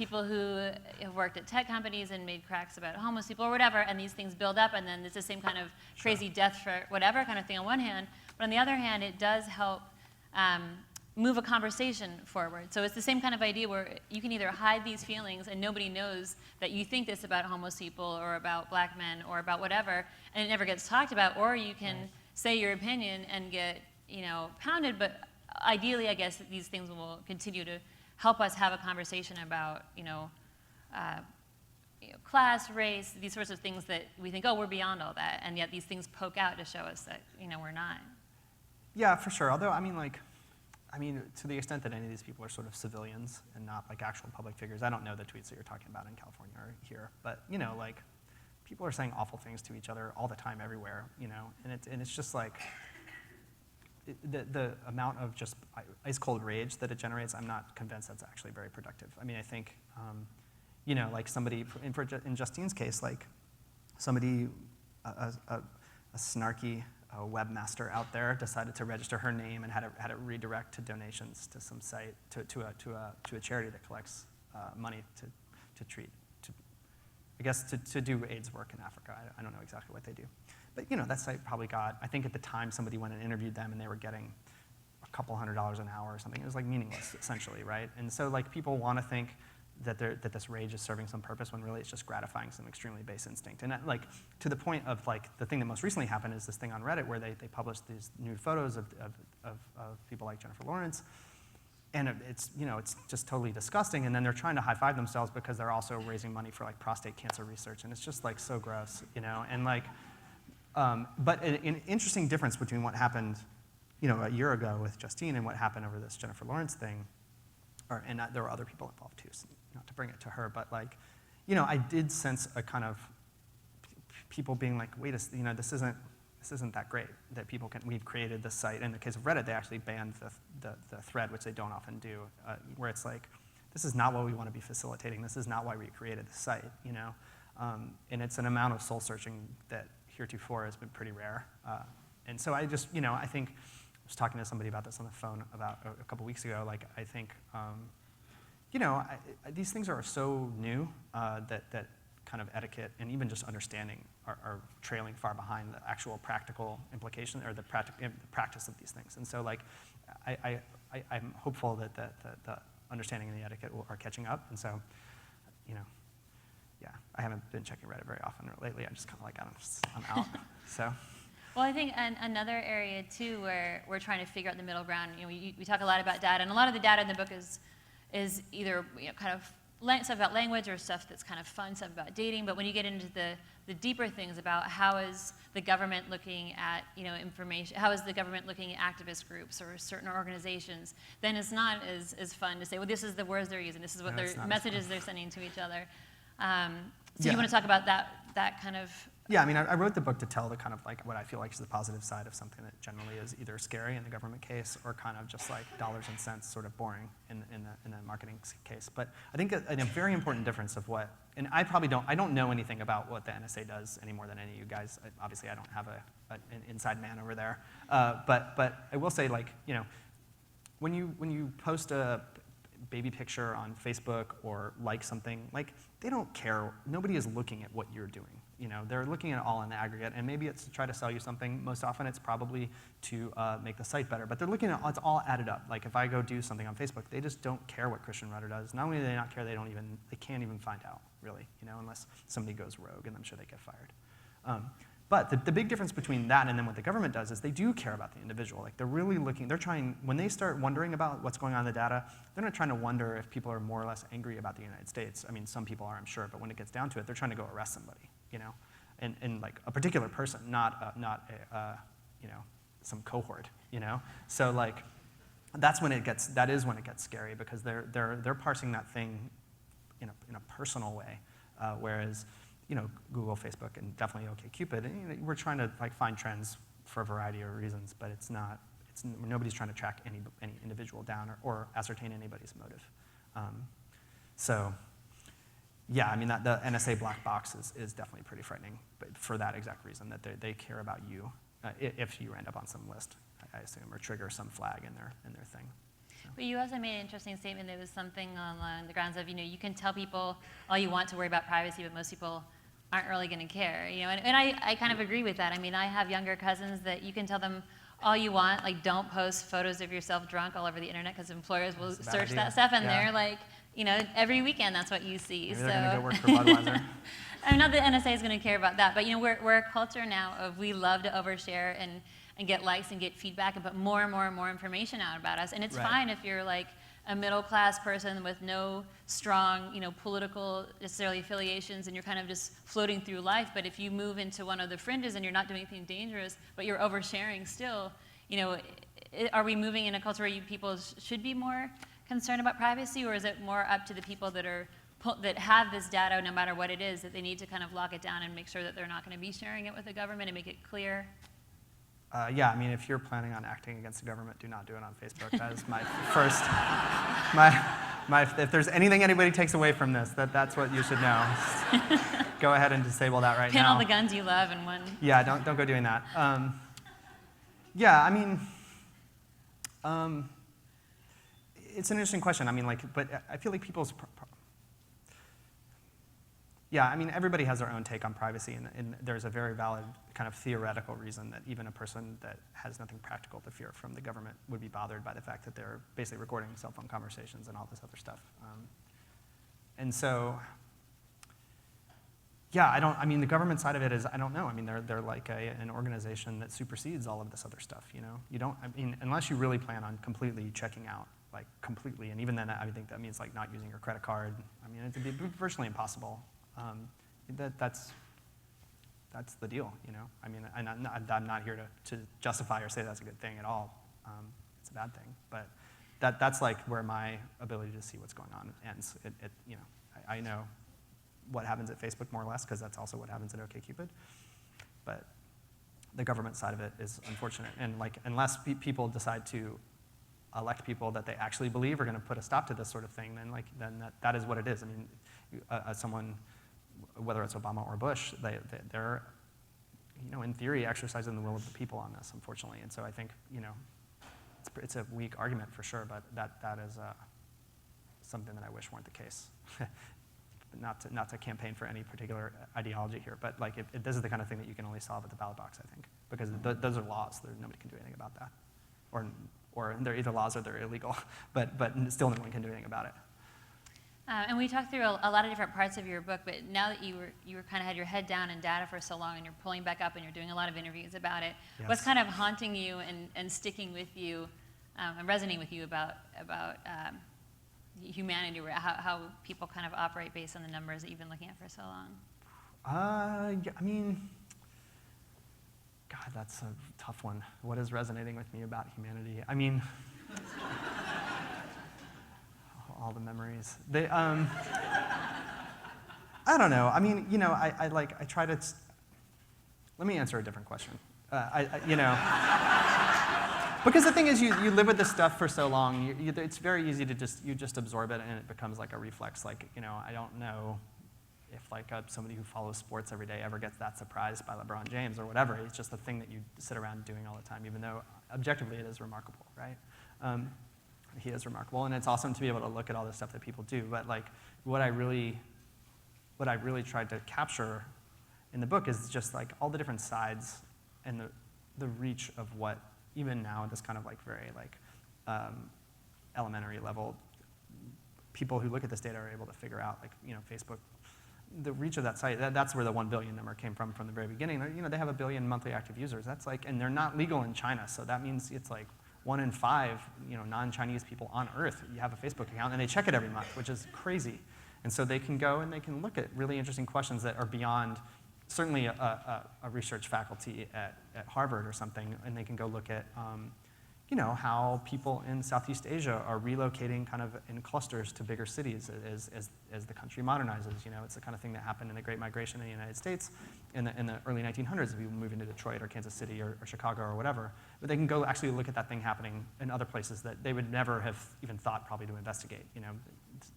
people who have worked at tech companies and made cracks about homeless people or whatever, and these things build up, and then it's the same kind of crazy death for whatever kind of thing on one hand. But on the other hand, it does help move a conversation forward. So it's the same kind of idea where you can either hide these feelings and nobody knows that you think this about homeless people or about black men or about whatever, and it never gets talked about, or you can say your opinion and get, pounded, but ideally, I guess, these things will continue to help us have a conversation about, class, race, these sorts of things that we think, oh, we're beyond all that, and yet these things poke out to show us that, we're not. Yeah, for sure. Although, to the extent that any of these people are sort of civilians and not like actual public figures, I don't know the tweets that you're talking about in California or here, but people are saying awful things to each other all the time, everywhere, and it's just like the amount of just ice cold rage that it generates. I'm not convinced that's actually very productive. I think, like somebody in Justine's case, like somebody, a snarky webmaster out there decided to register her name and had it redirect to donations to some site to a charity that collects money to do AIDS work in Africa. I don't know exactly what they do, but that site probably got. I think at the time somebody went and interviewed them and they were getting a couple $100 an hour or something. It was like meaningless essentially, right? And so like people want to think that this rage is serving some purpose when really it's just gratifying some extremely base instinct. And like to the point of like the thing that most recently happened is this thing on Reddit where they published these nude photos of people like Jennifer Lawrence, and it's just totally disgusting. And then they're trying to high five themselves because they're also raising money for like prostate cancer research, and it's just like so gross, And like, but an interesting difference between what happened, a year ago with Justine and what happened over this Jennifer Lawrence thing, and there were other people involved too. So not to bring it to her, but like, I did sense a kind of people being like, wait, this isn't that great that we've created this site. In the case of Reddit, they actually banned the thread, which they don't often do, where it's like, this is not what we want to be facilitating. This is not why we created the site, and it's an amount of soul searching that heretofore has been pretty rare. And so I just, I think, I was talking to somebody about this on the phone about a couple weeks ago. Like, I think, these things are so new that kind of etiquette and even just understanding are trailing far behind the actual practical implication or the practice of these things. And so, like, I'm hopeful that the understanding and the etiquette are catching up. And so, yeah, I haven't been checking Reddit very often lately. I'm just kind of like, I'm out. So. Well, I think another area too where we're trying to figure out the middle ground. We talk a lot about data, and a lot of the data in the book is either kind of stuff about language or stuff that's kind of fun, stuff about dating. But when you get into the deeper things about how is the government looking at information, how is the government looking at activist groups or certain organizations, then it's not as fun to say, well, this is the words they're using, this is what their messages they're sending to each other. So you want to talk about that kind of. Yeah, I wrote the book to tell the kind of like what I feel like is the positive side of something that generally is either scary in the government case or kind of just like dollars and cents, sort of boring in the marketing case. But I think a very important difference of what, and I don't know anything about what the NSA does any more than any of you guys. Obviously, I don't have an inside man over there. But I will say, like, when you post a baby picture on Facebook or like something, like, they don't care. Nobody is looking at what you're doing. They're looking at it all in the aggregate, and maybe it's to try to sell you something. Most often it's probably to make the site better, but they're looking at it's all added up. Like, if I go do something on Facebook, they just don't care what Christian Rudder does. Not only do they not care, they can't even find out, really, unless somebody goes rogue, and I'm sure they get fired. But the big difference between that and then what the government does is they do care about the individual. Like, they're really looking, when they start wondering about what's going on in the data, they're not trying to wonder if people are more or less angry about the United States. Some people are, I'm sure, but when it gets down to it, they're trying to go arrest somebody, and like a particular person, not some cohort, So like, that is when it gets scary, because they're parsing that thing in a personal way, whereas Google, Facebook, and definitely Okcupid, we're trying to like find trends for a variety of reasons, but nobody's trying to track any individual down or ascertain anybody's motive. So, yeah, that the NSA black box is definitely pretty frightening, but for that exact reason, that they care about you if you end up on some list, I assume, or trigger some flag in their thing. But you also made an interesting statement. It was something along the grounds of, you can tell people all you want to worry about privacy, but most people aren't really going to care. And I kind of agree with that. I mean, I have younger cousins that you can tell them all you want, like don't post photos of yourself drunk all over the internet because employers will search that stuff, and they're like, every weekend that's what you see. Maybe they're going to go work for Budweiser. I mean, not that NSA is going to care about that, but we're a culture now of we love to overshare and get likes and get feedback and put more and more and more information out about us. And it's fine if you're like a middle class person with no strong, political necessarily affiliations, and you're kind of just floating through life. But if you move into one of the fringes and you're not doing anything dangerous, but you're oversharing still, are we moving in a culture where people should be more concerned about privacy, or is it more up to the people that have this data, no matter what it is, that they need to kind of lock it down and make sure that they're not going to be sharing it with the government and make it clear? Yeah, I mean, if you're planning on acting against the government, do not do it on Facebook. That is my first, if there's anything anybody takes away from this, that's what you should know. Go ahead and disable that right now. Pin all the guns you love in one. Yeah, don't go doing that. Yeah, I mean, it's an interesting question. I mean, but I feel like people's, yeah, I mean, everybody has their own take on privacy, and there's a very valid kind of theoretical reason that even a person that has nothing practical to fear from the government would be bothered by the fact that they're basically recording cell phone conversations and all this other stuff. And so, yeah, I mean, the government side of it is, I don't know. I mean, they're like an organization that supersedes all of this other stuff, You don't, I mean, unless you really plan on completely checking out, like completely, and even then I think that means like not using your credit card. I mean, it'd be virtually impossible. That's the deal, I mean, I'm not here to justify or say that's a good thing at all. It's a bad thing, but that's like where my ability to see what's going on ends. I know what happens at Facebook more or less because that's also what happens at Okcupid, but the government side of it is unfortunate. And like, unless people decide to elect people that they actually believe are going to put a stop to this sort of thing, then that is what it is. I mean, someone, whether it's Obama or Bush, they're, in theory, exercising the will of the people on this, unfortunately. And so I think, it's a weak argument for sure, but that is something that I wish weren't the case. Not to campaign for any particular ideology here, but like this is the kind of thing that you can only solve at the ballot box, I think, because those are laws. Nobody can do anything about that, or they're either laws or they're illegal, but still no one can do anything about it. And we talked through a lot of different parts of your book, but now that you were kind of had your head down in data for so long, and you're pulling back up, and you're doing a lot of interviews about it, yes. What's kind of haunting you and sticking with you and resonating with you about humanity, how people kind of operate based on the numbers that you've been looking at for so long? Yeah, I mean, God, that's a tough one. What is resonating with me about humanity? I mean, all the memories. I don't know. I mean, I try to. Let me answer a different question. Because the thing is, you live with this stuff for so long. It's very easy to just absorb it, and it becomes like a reflex. Like, I don't know if somebody who follows sports every day ever gets that surprised by LeBron James or whatever. It's just a thing that you sit around doing all the time, even though objectively it is remarkable, right? He is remarkable, and it's awesome to be able to look at all the stuff that people do. But like, what I really tried to capture in the book is just like all the different sides and the reach of what even now at this kind of like very like elementary level, people who look at this data are able to figure out, like, Facebook, the reach of that site. That's where the 1 billion number came from the very beginning. They have 1 billion monthly active users. That's like, and they're not legal in China, so that means it's like 1 in 5, non-Chinese people on Earth, you have a Facebook account, and they check it every month, which is crazy. And so they can go and they can look at really interesting questions that are beyond certainly a research faculty at Harvard or something, and they can go look at, how people in Southeast Asia are relocating kind of in clusters to bigger cities as the country modernizes. It's the kind of thing that happened in the Great Migration in the United States in the early 1900s, people moving to Detroit or Kansas City or Chicago or whatever. But they can go actually look at that thing happening in other places that they would never have even thought probably to investigate.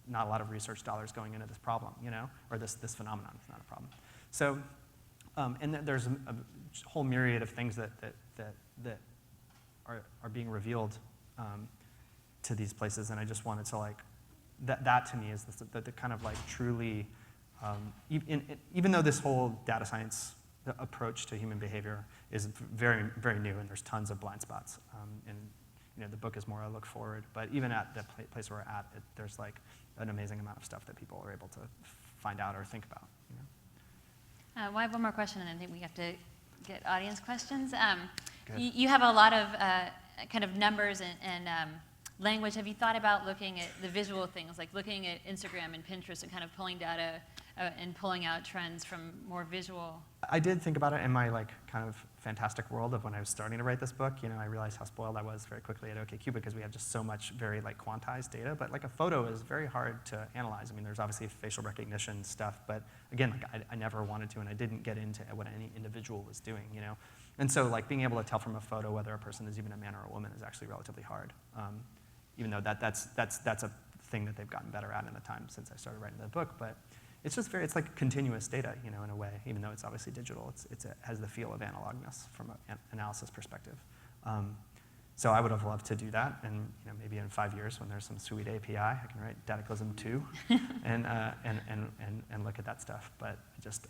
Not a lot of research dollars going into this problem, or this phenomenon. It's not a problem. So, and there's a whole myriad of things that are being revealed to these places, and I just wanted to like, that to me is the kind of like truly, even though this whole data science approach to human behavior is very, very new, and there's tons of blind spots, and the book is more a look forward, but even at the place where we're at, there's like an amazing amount of stuff that people are able to find out or think about. Well, I have one more question, and I think we have to get audience questions. You have a lot of kind of numbers and language. Have you thought about looking at the visual things, like looking at Instagram and Pinterest and kind of pulling data and pulling out trends from more visual? I did think about it in my like kind of fantastic world of when I was starting to write this book. I realized how spoiled I was very quickly at Okcupid because we have just so much very like quantized data. But like a photo is very hard to analyze. I mean, there's obviously facial recognition stuff, but again, like I never wanted to, and I didn't get into what any individual was doing. And so like being able to tell from a photo whether a person is even a man or a woman is actually relatively hard. Even though that's a thing that they've gotten better at in the time since I started writing the book, but it's just it's like continuous data, in a way, even though it's obviously digital. It has the feel of analogness from an analysis perspective. So I would have loved to do that, and maybe in 5 years when there's some sweet API, I can write Dataclysm 2 and look at that stuff. But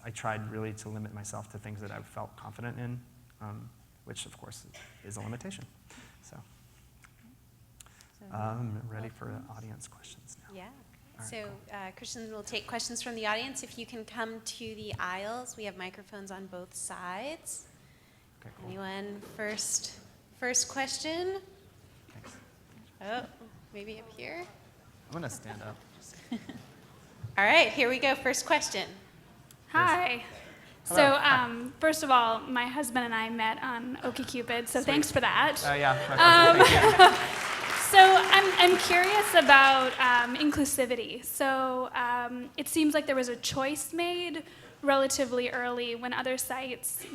I tried really to limit myself to things that I felt confident in, which of course is a limitation. So. I'm ready for audience questions now. Yeah. Right, So cool. Christian will take questions from the audience. If you can come to the aisles, we have microphones on both sides. Okay, cool. Anyone? First question? Thanks. Oh, maybe up here. I'm going to stand up. All right, here we go. First question. Hi. Hello. So, first of all, my husband and I met on Okcupid, so thanks for that. Yeah. So I'm curious about inclusivity. So it seems like there was a choice made relatively early when other sites,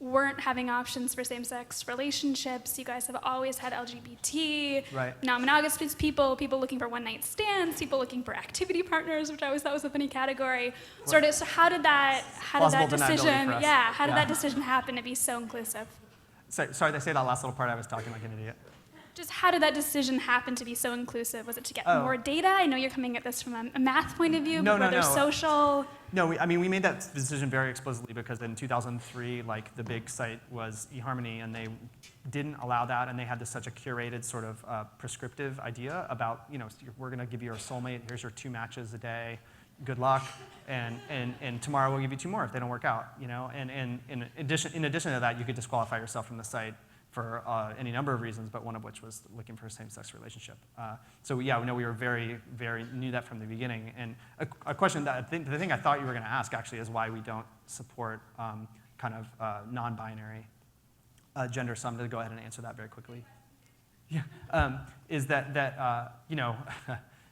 weren't having options for same-sex relationships. You guys have always had LGBT, Right. non-monogamous people looking for one-night stands, people looking for activity partners, which I always thought was a funny category. So how did that decision? For us. How did that decision happen to be so inclusive? Sorry, they say that last little part. I was talking like an idiot. Just how did that decision happen to be so inclusive? Was it to get more data? I know you're coming at this from a math point of view, but were there social? No, we made that decision very explicitly because in 2003, like the big site was eHarmony, and they didn't allow that, and they had such a curated sort of prescriptive idea about, we're going to give you a soulmate. Here's your 2 matches a day. Good luck, and tomorrow we'll give you 2 more if they don't work out. And in addition to that, you could disqualify yourself from the site for any number of reasons, but one of which was looking for a same-sex relationship. So we were very, very, knew that from the beginning. And a question that the thing I thought you were going to ask actually is why we don't support kind of non-binary gender. So I'm going to go ahead and answer that very quickly. Yeah, is that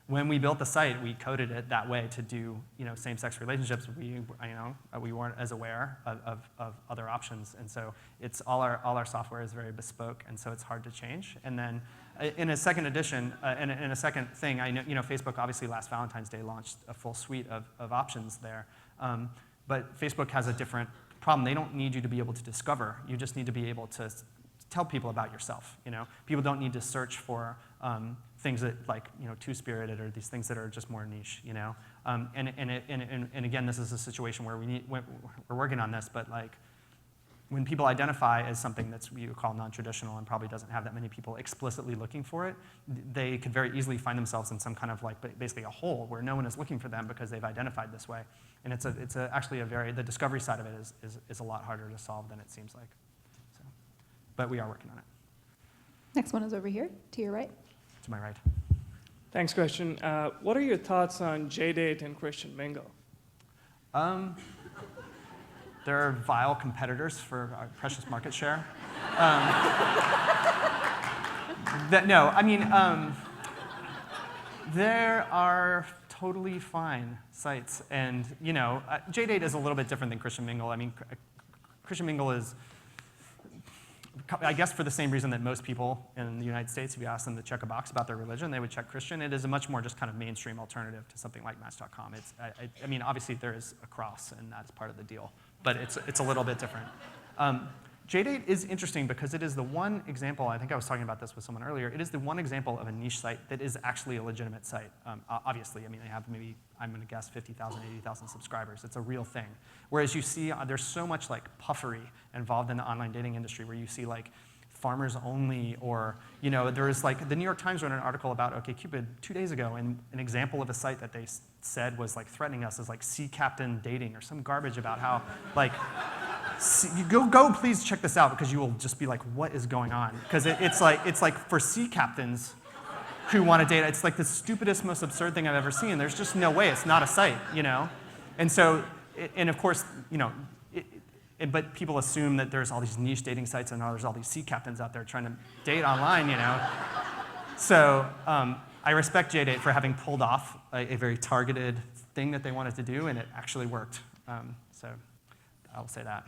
when we built the site, we coded it that way to do same-sex relationships. We weren't as aware of other options, and so it's all our software is very bespoke, and so it's hard to change. And then in a second edition, in a second thing, I know Facebook obviously last Valentine's Day launched a full suite of options there, but Facebook has a different problem. They don't need you to be able to discover. You just need to be able to tell people about yourself. People don't need to search for things that two-spirited or these things that are just more niche. And again, this is a situation where we're working on this, but like when people identify as something that's what you call non-traditional and probably doesn't have that many people explicitly looking for it, they could very easily find themselves in some kind of basically a hole where no one is looking for them because they've identified this way. And actually the discovery side of it is a lot harder to solve than it seems like. So, but we are working on it. Next one is over here, to your right. To my right. Thanks, Christian. What are your thoughts on JDate and Christian Mingle? They're vile competitors for our precious market share. There are totally fine sites, and JDate is a little bit different than Christian Mingle. Christian Mingle is, I guess, for the same reason that most people in the United States, if you ask them to check a box about their religion, they would check Christian. It is a much more just kind of mainstream alternative to something like Match.com. Obviously there is a cross, and that's part of the deal, but it's a little bit different. JDate is interesting because it is the one example, I think I was talking about this with someone earlier, it is the one example of a niche site that is actually a legitimate site. Obviously, I mean, they have maybe, I'm gonna guess 50,000, 80,000 subscribers. It's a real thing. Whereas you see, there's so much like puffery involved in the online dating industry where you see like farmers only, or, you know, there was like, the New York Times wrote an article about Okcupid 2 days ago, and an example of a site that they said was like threatening us as like sea captain dating or some garbage about how like, you go please check this out because you will just be like, what is going on? Because it's like for sea captains who want to date, it's like the stupidest, most absurd thing I've ever seen. There's just no way, it's not a site, you know? And so, and of course, you know, but people assume that there's all these niche dating sites and there's all these sea captains out there trying to date online, you know? So I respect JDate for having pulled off a very targeted thing that they wanted to do, and it actually worked. So I'll say that.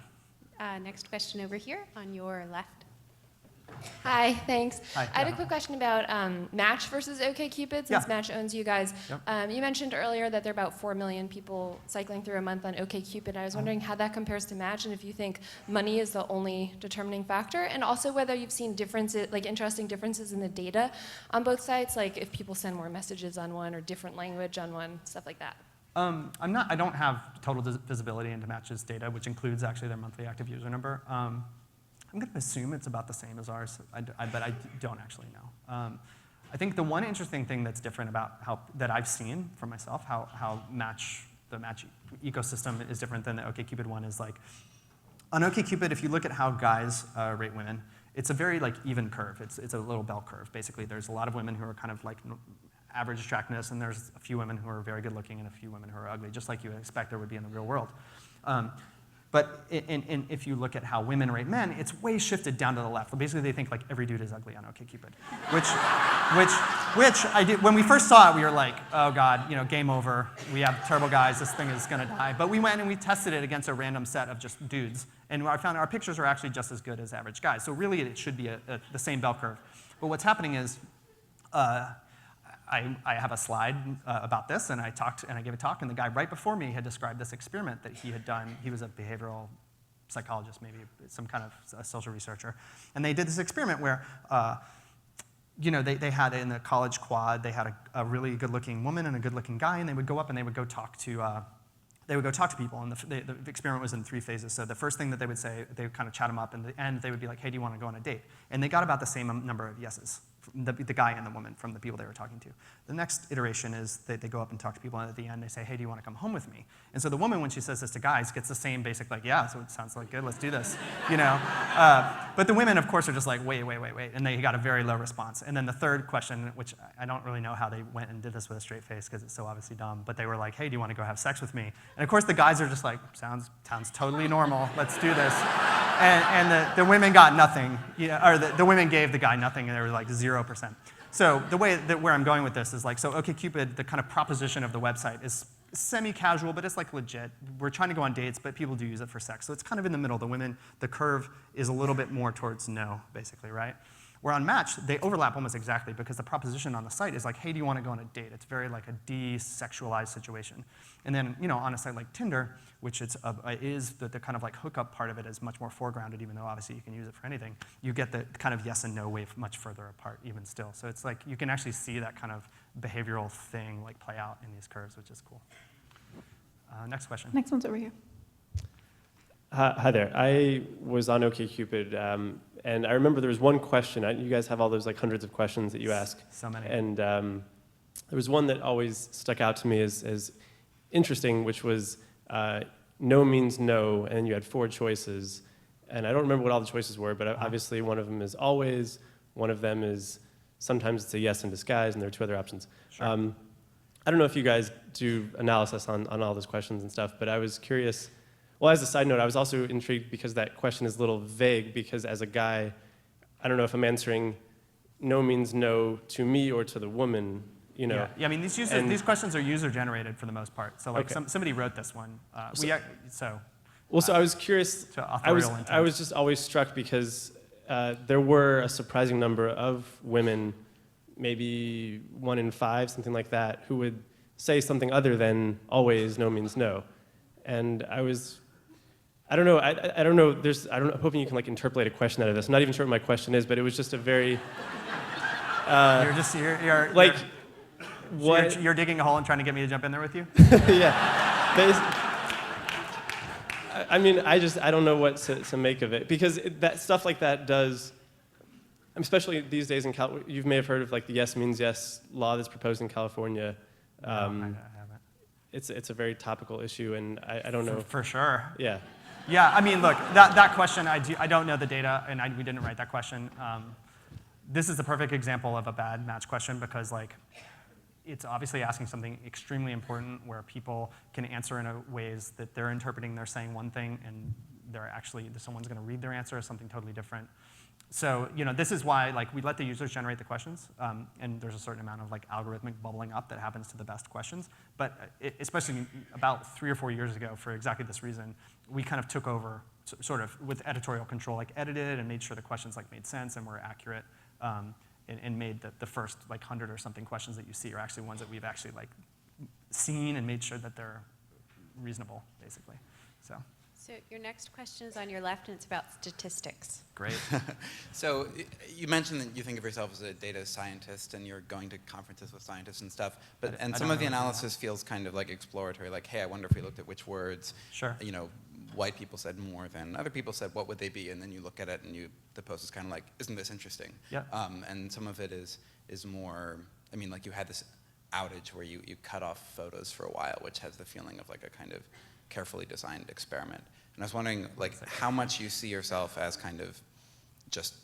Next question over here on your left. Hi, thanks. Hi, I had a yeah. quick question about Match versus Okcupid, since Yeah. Match owns you guys. Yep. You mentioned earlier that there are about 4 million people cycling through a month on Okcupid. I was wondering how that compares to Match, and if you think money is the only determining factor, and also whether you've seen differences, like interesting differences in the data on both sites, like if people send more messages on one or different language on one, stuff like that. I don't have total visibility into Match's data, which includes actually their monthly active user number. I'm going to assume it's about the same as ours, but I don't actually know. I think the one interesting thing that's different about that I've seen for myself, how the Match ecosystem is different than the Okcupid one is like, on Okcupid, if you look at how guys rate women, it's a very like even curve. It's a little bell curve. Basically, there's a lot of women who are kind of like average attractiveness, and there's a few women who are very good looking and a few women who are ugly, just like you would expect there would be in the real world. But if you look at how women rate men, it's way shifted down to the left. Basically, they think like every dude is ugly on Okcupid, which I did when we first saw it. We were like, oh god, you know, game over. We have terrible guys. This thing is gonna die. But we went and we tested it against a random set of just dudes, and I found our pictures are actually just as good as average guys. So really, it should be the same bell curve. But what's happening is, I have a slide about this, and I gave a talk, and the guy right before me had described this experiment that he had done. He was a behavioral psychologist, maybe some kind of a social researcher, and they did this experiment where, you know, they had in the college quad, they had a really good-looking woman and a good-looking guy, and they would go up and they would go talk to. They would go talk to people, and the experiment was in 3 phases. So the first thing that they would say, they would kind of chat them up, and at the end they would be like, hey, do you want to go on a date? And they got about the same number of yeses, the guy and the woman, from the people they were talking to. The next iteration is they go up and talk to people, and at the end they say, hey, do you want to come home with me? And so the woman, when she says this to guys, gets the same basic like, yeah, so it sounds like good, let's do this, you know? But the women, of course, are just like, wait, and they got a very low response. And then the third question, which I don't really know how they went and did this with a straight face because it's so obviously dumb, but they were like, hey, do you want to go have sex with me? And of course the guys are just like, sounds totally normal, let's do this. And the women got nothing, you know, or the women gave the guy nothing, and they were like 0%. So the way where I'm going with this is like, so Okcupid, the kind of proposition of the website is semi-casual, but it's like legit. We're trying to go on dates, but people do use it for sex. So it's kind of in the middle. The curve is a little bit more towards no, basically, right? Where on Match, they overlap almost exactly because the proposition on the site is like, hey, do you want to go on a date? It's very like a desexualized situation. And then, you know, on a site like Tinder, which is the kind of like hookup part of it is much more foregrounded, even though obviously you can use it for anything. You get the kind of yes and no wave much further apart, even still. So it's like you can actually see that kind of behavioral thing like play out in these curves, which is cool. Next question. Next one's over here. Hi there. I was on Okcupid, and I remember there was one question. You guys have all those like hundreds of questions that you ask. So many. And there was one that always stuck out to me as interesting, which was no means no, and you had 4 choices. And I don't remember what all the choices were, but obviously one of them is always, one of them is sometimes it's a yes in disguise, and there are 2 other options. Sure. I don't know if you guys do analysis on all those questions and stuff, but I was curious. Well, as a side note, I was also intrigued because that question is a little vague, because as a guy, I don't know if I'm answering no means no to me or to the woman, you know. Yeah, I mean, these questions are user-generated for the most part. So like Okay. somebody wrote this one. So I was curious. To I authorial intent. was just always struck because there were a surprising number of women, maybe 1 in 5, something like that, who would say something other than always no means no. And I I don't know. I don't know. I'm hoping you can like interpolate a question out of this. I'm not even sure what my question is, but it was just a very you're like you're, what? you're digging a hole and trying to get me to jump in there with you? Yeah. I mean, I don't know what to make of it, because that stuff like that does, especially these days in California. You may have heard of like the yes means yes law that's proposed in California. No, I haven't. It's a very topical issue, and I don't know. For sure. Yeah. Yeah, I mean, look, that question, I don't know the data, and we didn't write that question. This is the perfect example of a bad match question, because like, it's obviously asking something extremely important where people can answer in ways that they're interpreting, they're saying one thing, and someone's going to read their answer as something totally different. So, this is why like we let the users generate the questions, and there's a certain amount of like algorithmic bubbling up that happens to the best questions. But especially about 3 or 4 years ago, for exactly this reason, we kind of took over sort of with editorial control, like edited and made sure the questions like made sense and were accurate, and made the first like 100 or something questions that you see are actually ones that we've actually like seen and made sure that they're reasonable, basically. So your next question is on your left, and it's about statistics. Great. So you mentioned that you think of yourself as a data scientist and you're going to conferences with scientists and stuff, and some of the analysis feels kind of like exploratory, like, hey, I wonder if we looked at which words, Sure. White people said more than other people said, what would they be? And then you look at it and the post is kind of like, isn't this interesting? Yeah. And some of it is more, I mean, like you had this outage where you cut off photos for a while, which has the feeling of like a kind of carefully designed experiment. And I was wondering, like, how much you see yourself as kind of just,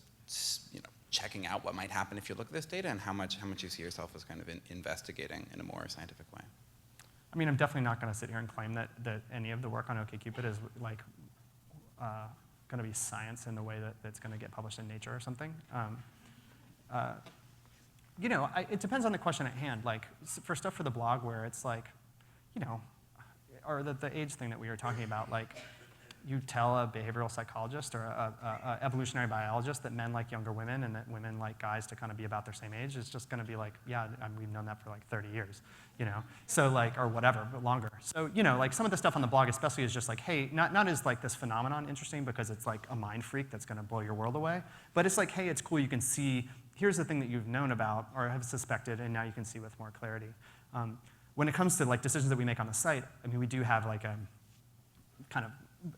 checking out what might happen if you look at this data, and how much you see yourself as kind of investigating in a more scientific way. I mean, I'm definitely not going to sit here and claim that any of the work on Okcupid is like going to be science in the way that's going to get published in Nature or something. It depends on the question at hand. Like for stuff for the blog where it's like, or the age thing that we were talking about, like you tell a behavioral psychologist or a evolutionary biologist that men like younger women and that women like guys to kind of be about their same age, it's just going to be like, yeah, we've known that for like 30 years, So like, or whatever, but longer. So, like some of the stuff on the blog especially is just like, hey, not as like this phenomenon interesting because it's like a mind freak that's going to blow your world away, but it's like, hey, it's cool, you can see, here's the thing that you've known about or have suspected, and now you can see with more clarity. When it comes to like decisions that we make on the site, I mean, we do have like a kind of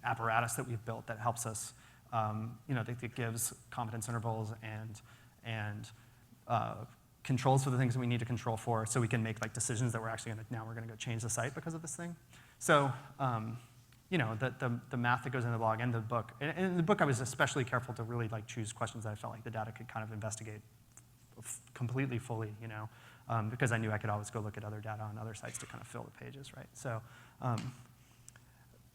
apparatus that we've built that helps us, that gives confidence intervals and controls for the things that we need to control for, so we can make like decisions that we're actually we're going to go change the site because of this thing. So, the math that goes in the blog and the book, and in the book I was especially careful to really like choose questions that I felt like the data could kind of investigate completely fully, because I knew I could always go look at other data on other sites to kind of fill the pages, right? So,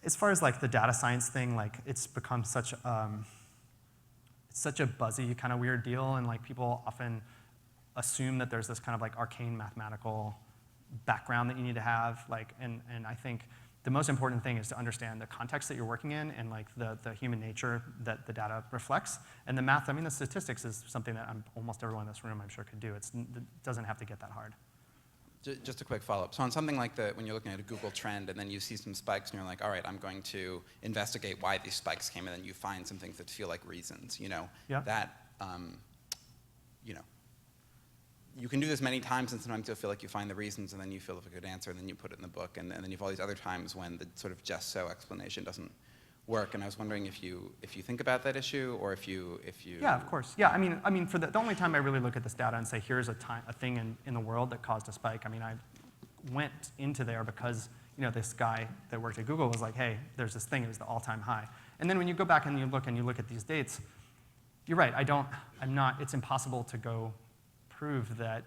as far as like the data science thing, like it's become such a buzzy kind of weird deal, and like people often assume that there's this kind of like arcane mathematical background that you need to have, like, and I think the most important thing is to understand the context that you're working in and like the human nature that the data reflects. And the math, I mean, the statistics is something that almost everyone in this room, I'm sure, could do. It doesn't have to get that hard. Just a quick follow-up. So on something like when you're looking at a Google trend and then you see some spikes and you're like, all right, I'm going to investigate why these spikes came, and then you find some things that feel like reasons, Yeah. that, you can do this many times, and sometimes you'll feel like you find the reasons and then you feel like a good answer and then you put it in the book, and then you have all these other times when the sort of just so explanation doesn't work. And I was wondering if you think about that issue, or if you Yeah, of course. Yeah, I mean, for the only time I really look at this data and say, here's a thing in the world that caused a spike. I mean, I went into there because this guy that worked at Google was like, hey, there's this thing. It was the all-time high. And then when you go back and you look at these dates, you're right. It's impossible to go prove that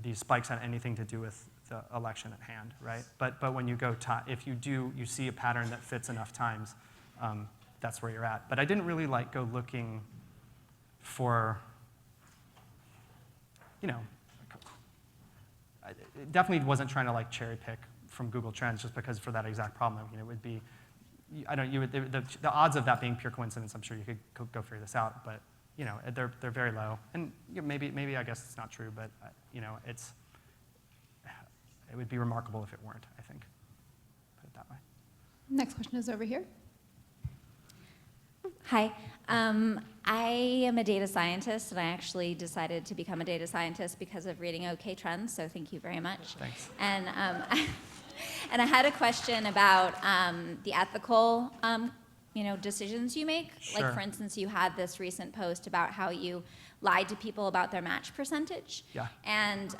these spikes had anything to do with the election at hand, right? But when you go, if you see a pattern that fits enough times, that's where you're at. But I didn't really like go looking for, I definitely wasn't trying to like cherry pick from Google Trends just because for that exact problem. I mean, it would be, the odds of that being pure coincidence, I'm sure you could go figure this out, but they're very low. And maybe I guess it's not true, but it would be remarkable if it weren't, I think. Put it that way. Next question is over here. Hi. I am a data scientist, and I actually decided to become a data scientist because of reading OK Trends, so thank you very much. Thanks. And, and I had a question about the ethical decisions you make. Sure. Like, for instance, you had this recent post about how you lied to people about their match percentage. Yeah. And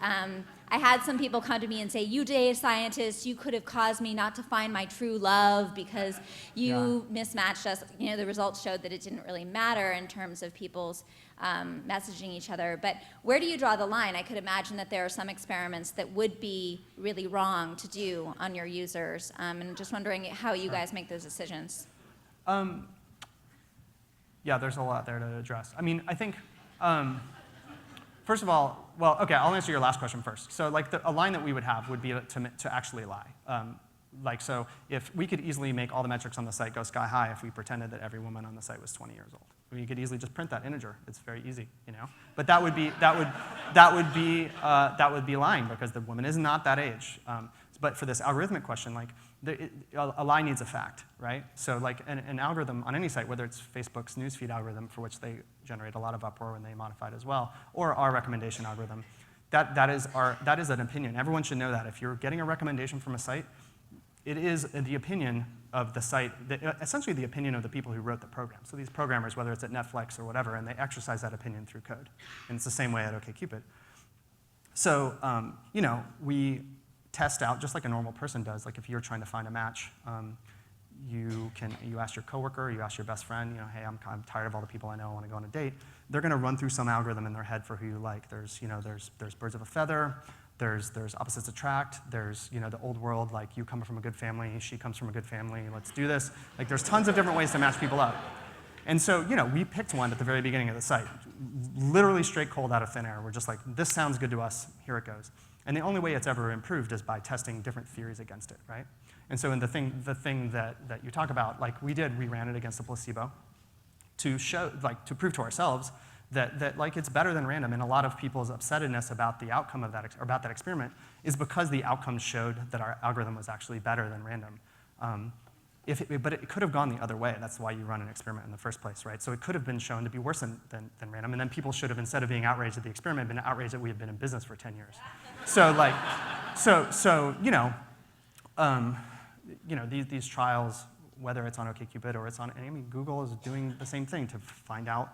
I had some people come to me and say, you data scientists, you could have caused me not to find my true love because you mismatched us. The results showed that it didn't really matter in terms of people's messaging each other. But where do you draw the line? I could imagine that there are some experiments that would be really wrong to do on your users. And I'm just wondering how you guys make those decisions. Yeah, there's a lot there to address. I mean, I think, first of all, well, okay, I'll answer your last question first. So, like, a line that we would have would be to actually lie. So if we could easily make all the metrics on the site go sky high if we pretended that every woman on the site was 20 years old. I mean, you could easily just print that integer. It's very easy, But that would be lying because the woman is not that age. But for this algorithmic question, like, a lie needs a fact, right? So, like, an algorithm on any site, whether it's Facebook's newsfeed algorithm, for which they generate a lot of uproar when they modify it as well, or our recommendation algorithm, that is an opinion. Everyone should know that. If you're getting a recommendation from a site, it is the opinion of the site, essentially the opinion of the people who wrote the program. So these programmers, whether it's at Netflix or whatever, and they exercise that opinion through code. And it's the same way at Okcupid. So, we test out just like a normal person does. Like, if you're trying to find a match, you ask your coworker, you ask your best friend, hey, I'm tired of all the people I know, I want to go on a date. They're going to run through some algorithm in their head for who you like. There's birds of a feather. There's opposites attract. There's the old world, like, you come from a good family, she comes from a good family, let's do this. Like, there's tons of different ways to match people up. And so, we picked one at the very beginning of the site, literally straight cold out of thin air. We're just like, this sounds good to us, here it goes. And the only way it's ever improved is by testing different theories against it, right? And so in the thing that you talk about, like we ran it against a placebo to show, like, to prove to ourselves that like, it's better than random. And a lot of people's upsetness about the outcome of that, or about that experiment, is because the outcome showed that our algorithm was actually better than random. But it could have gone the other way. That's why you run an experiment in the first place, right? So it could have been shown to be worse than random. And then people should have, instead of being outraged at the experiment, been outraged that we have been in business for 10 years. So, like, these trials, whether it's on Okcupid or it's on, Google is doing the same thing to find out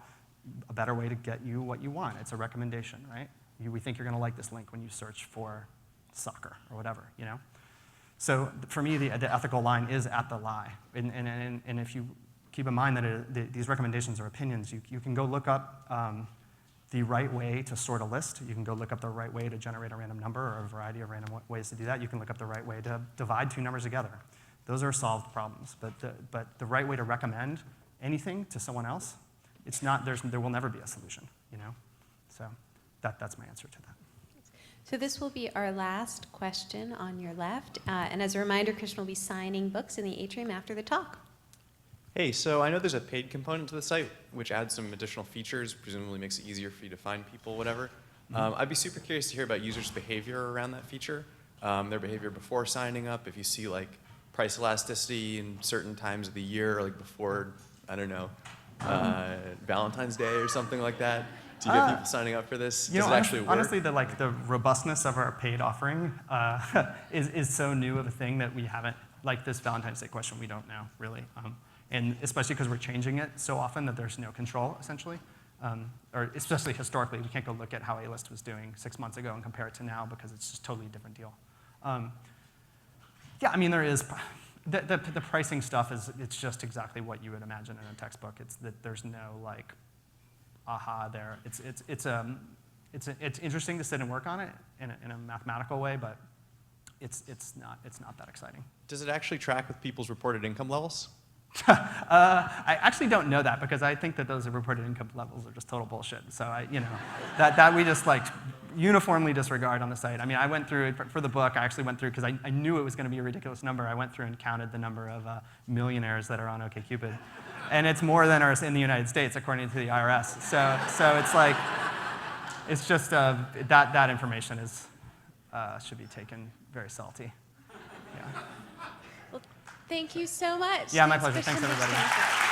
a better way to get you what you want. It's a recommendation, right? We think you're going to like this link when you search for soccer or whatever, So for me, the ethical line is at the lie. And if you keep in mind that these recommendations are opinions, you can go look up the right way to sort a list. You can go look up the right way to generate a random number, or a variety of random ways to do that. You can look up the right way to divide two numbers together. Those are solved problems. But the right way to recommend anything to someone else, it's not. There will never be a solution. So that's my answer to that. So this will be our last question on your left. And as a reminder, Christian will be signing books in the atrium after the talk. Hey, so I know there's a paid component to the site, which adds some additional features, presumably makes it easier for you to find people, whatever. I'd be super curious to hear about users' behavior around that feature, their behavior before signing up, if you see, like, price elasticity in certain times of the year, like before, I don't know, Valentine's Day or something like that. Do you get people signing up for this? Does it actually work? Honestly, the robustness of our paid offering is so new of a thing that we haven't, like this Valentine's Day question, we don't know, really. And especially because we're changing it so often that there's no control, essentially. Or especially historically, we can't go look at how A-List was doing 6 months ago and compare it to now because it's just a totally different deal. Yeah, there is, the pricing stuff it's just exactly what you would imagine in a textbook. It's that there's no, like, aha there. It's interesting to sit and work on it in a mathematical way, but it's not that exciting. Does it actually track with people's reported income levels? I actually don't know that because I think that those reported income levels are just total bullshit. So that we just like uniformly disregard on the site. I went through for the book. I actually went through because I knew it was going to be a ridiculous number. I went through and counted the number of millionaires that are on Okcupid, and it's more than are in the United States according to the IRS. So it's like it's just that information is should be taken very salty. Yeah. Thank you so much. Yeah, my Thanks, pleasure. Christian. Thanks, everybody.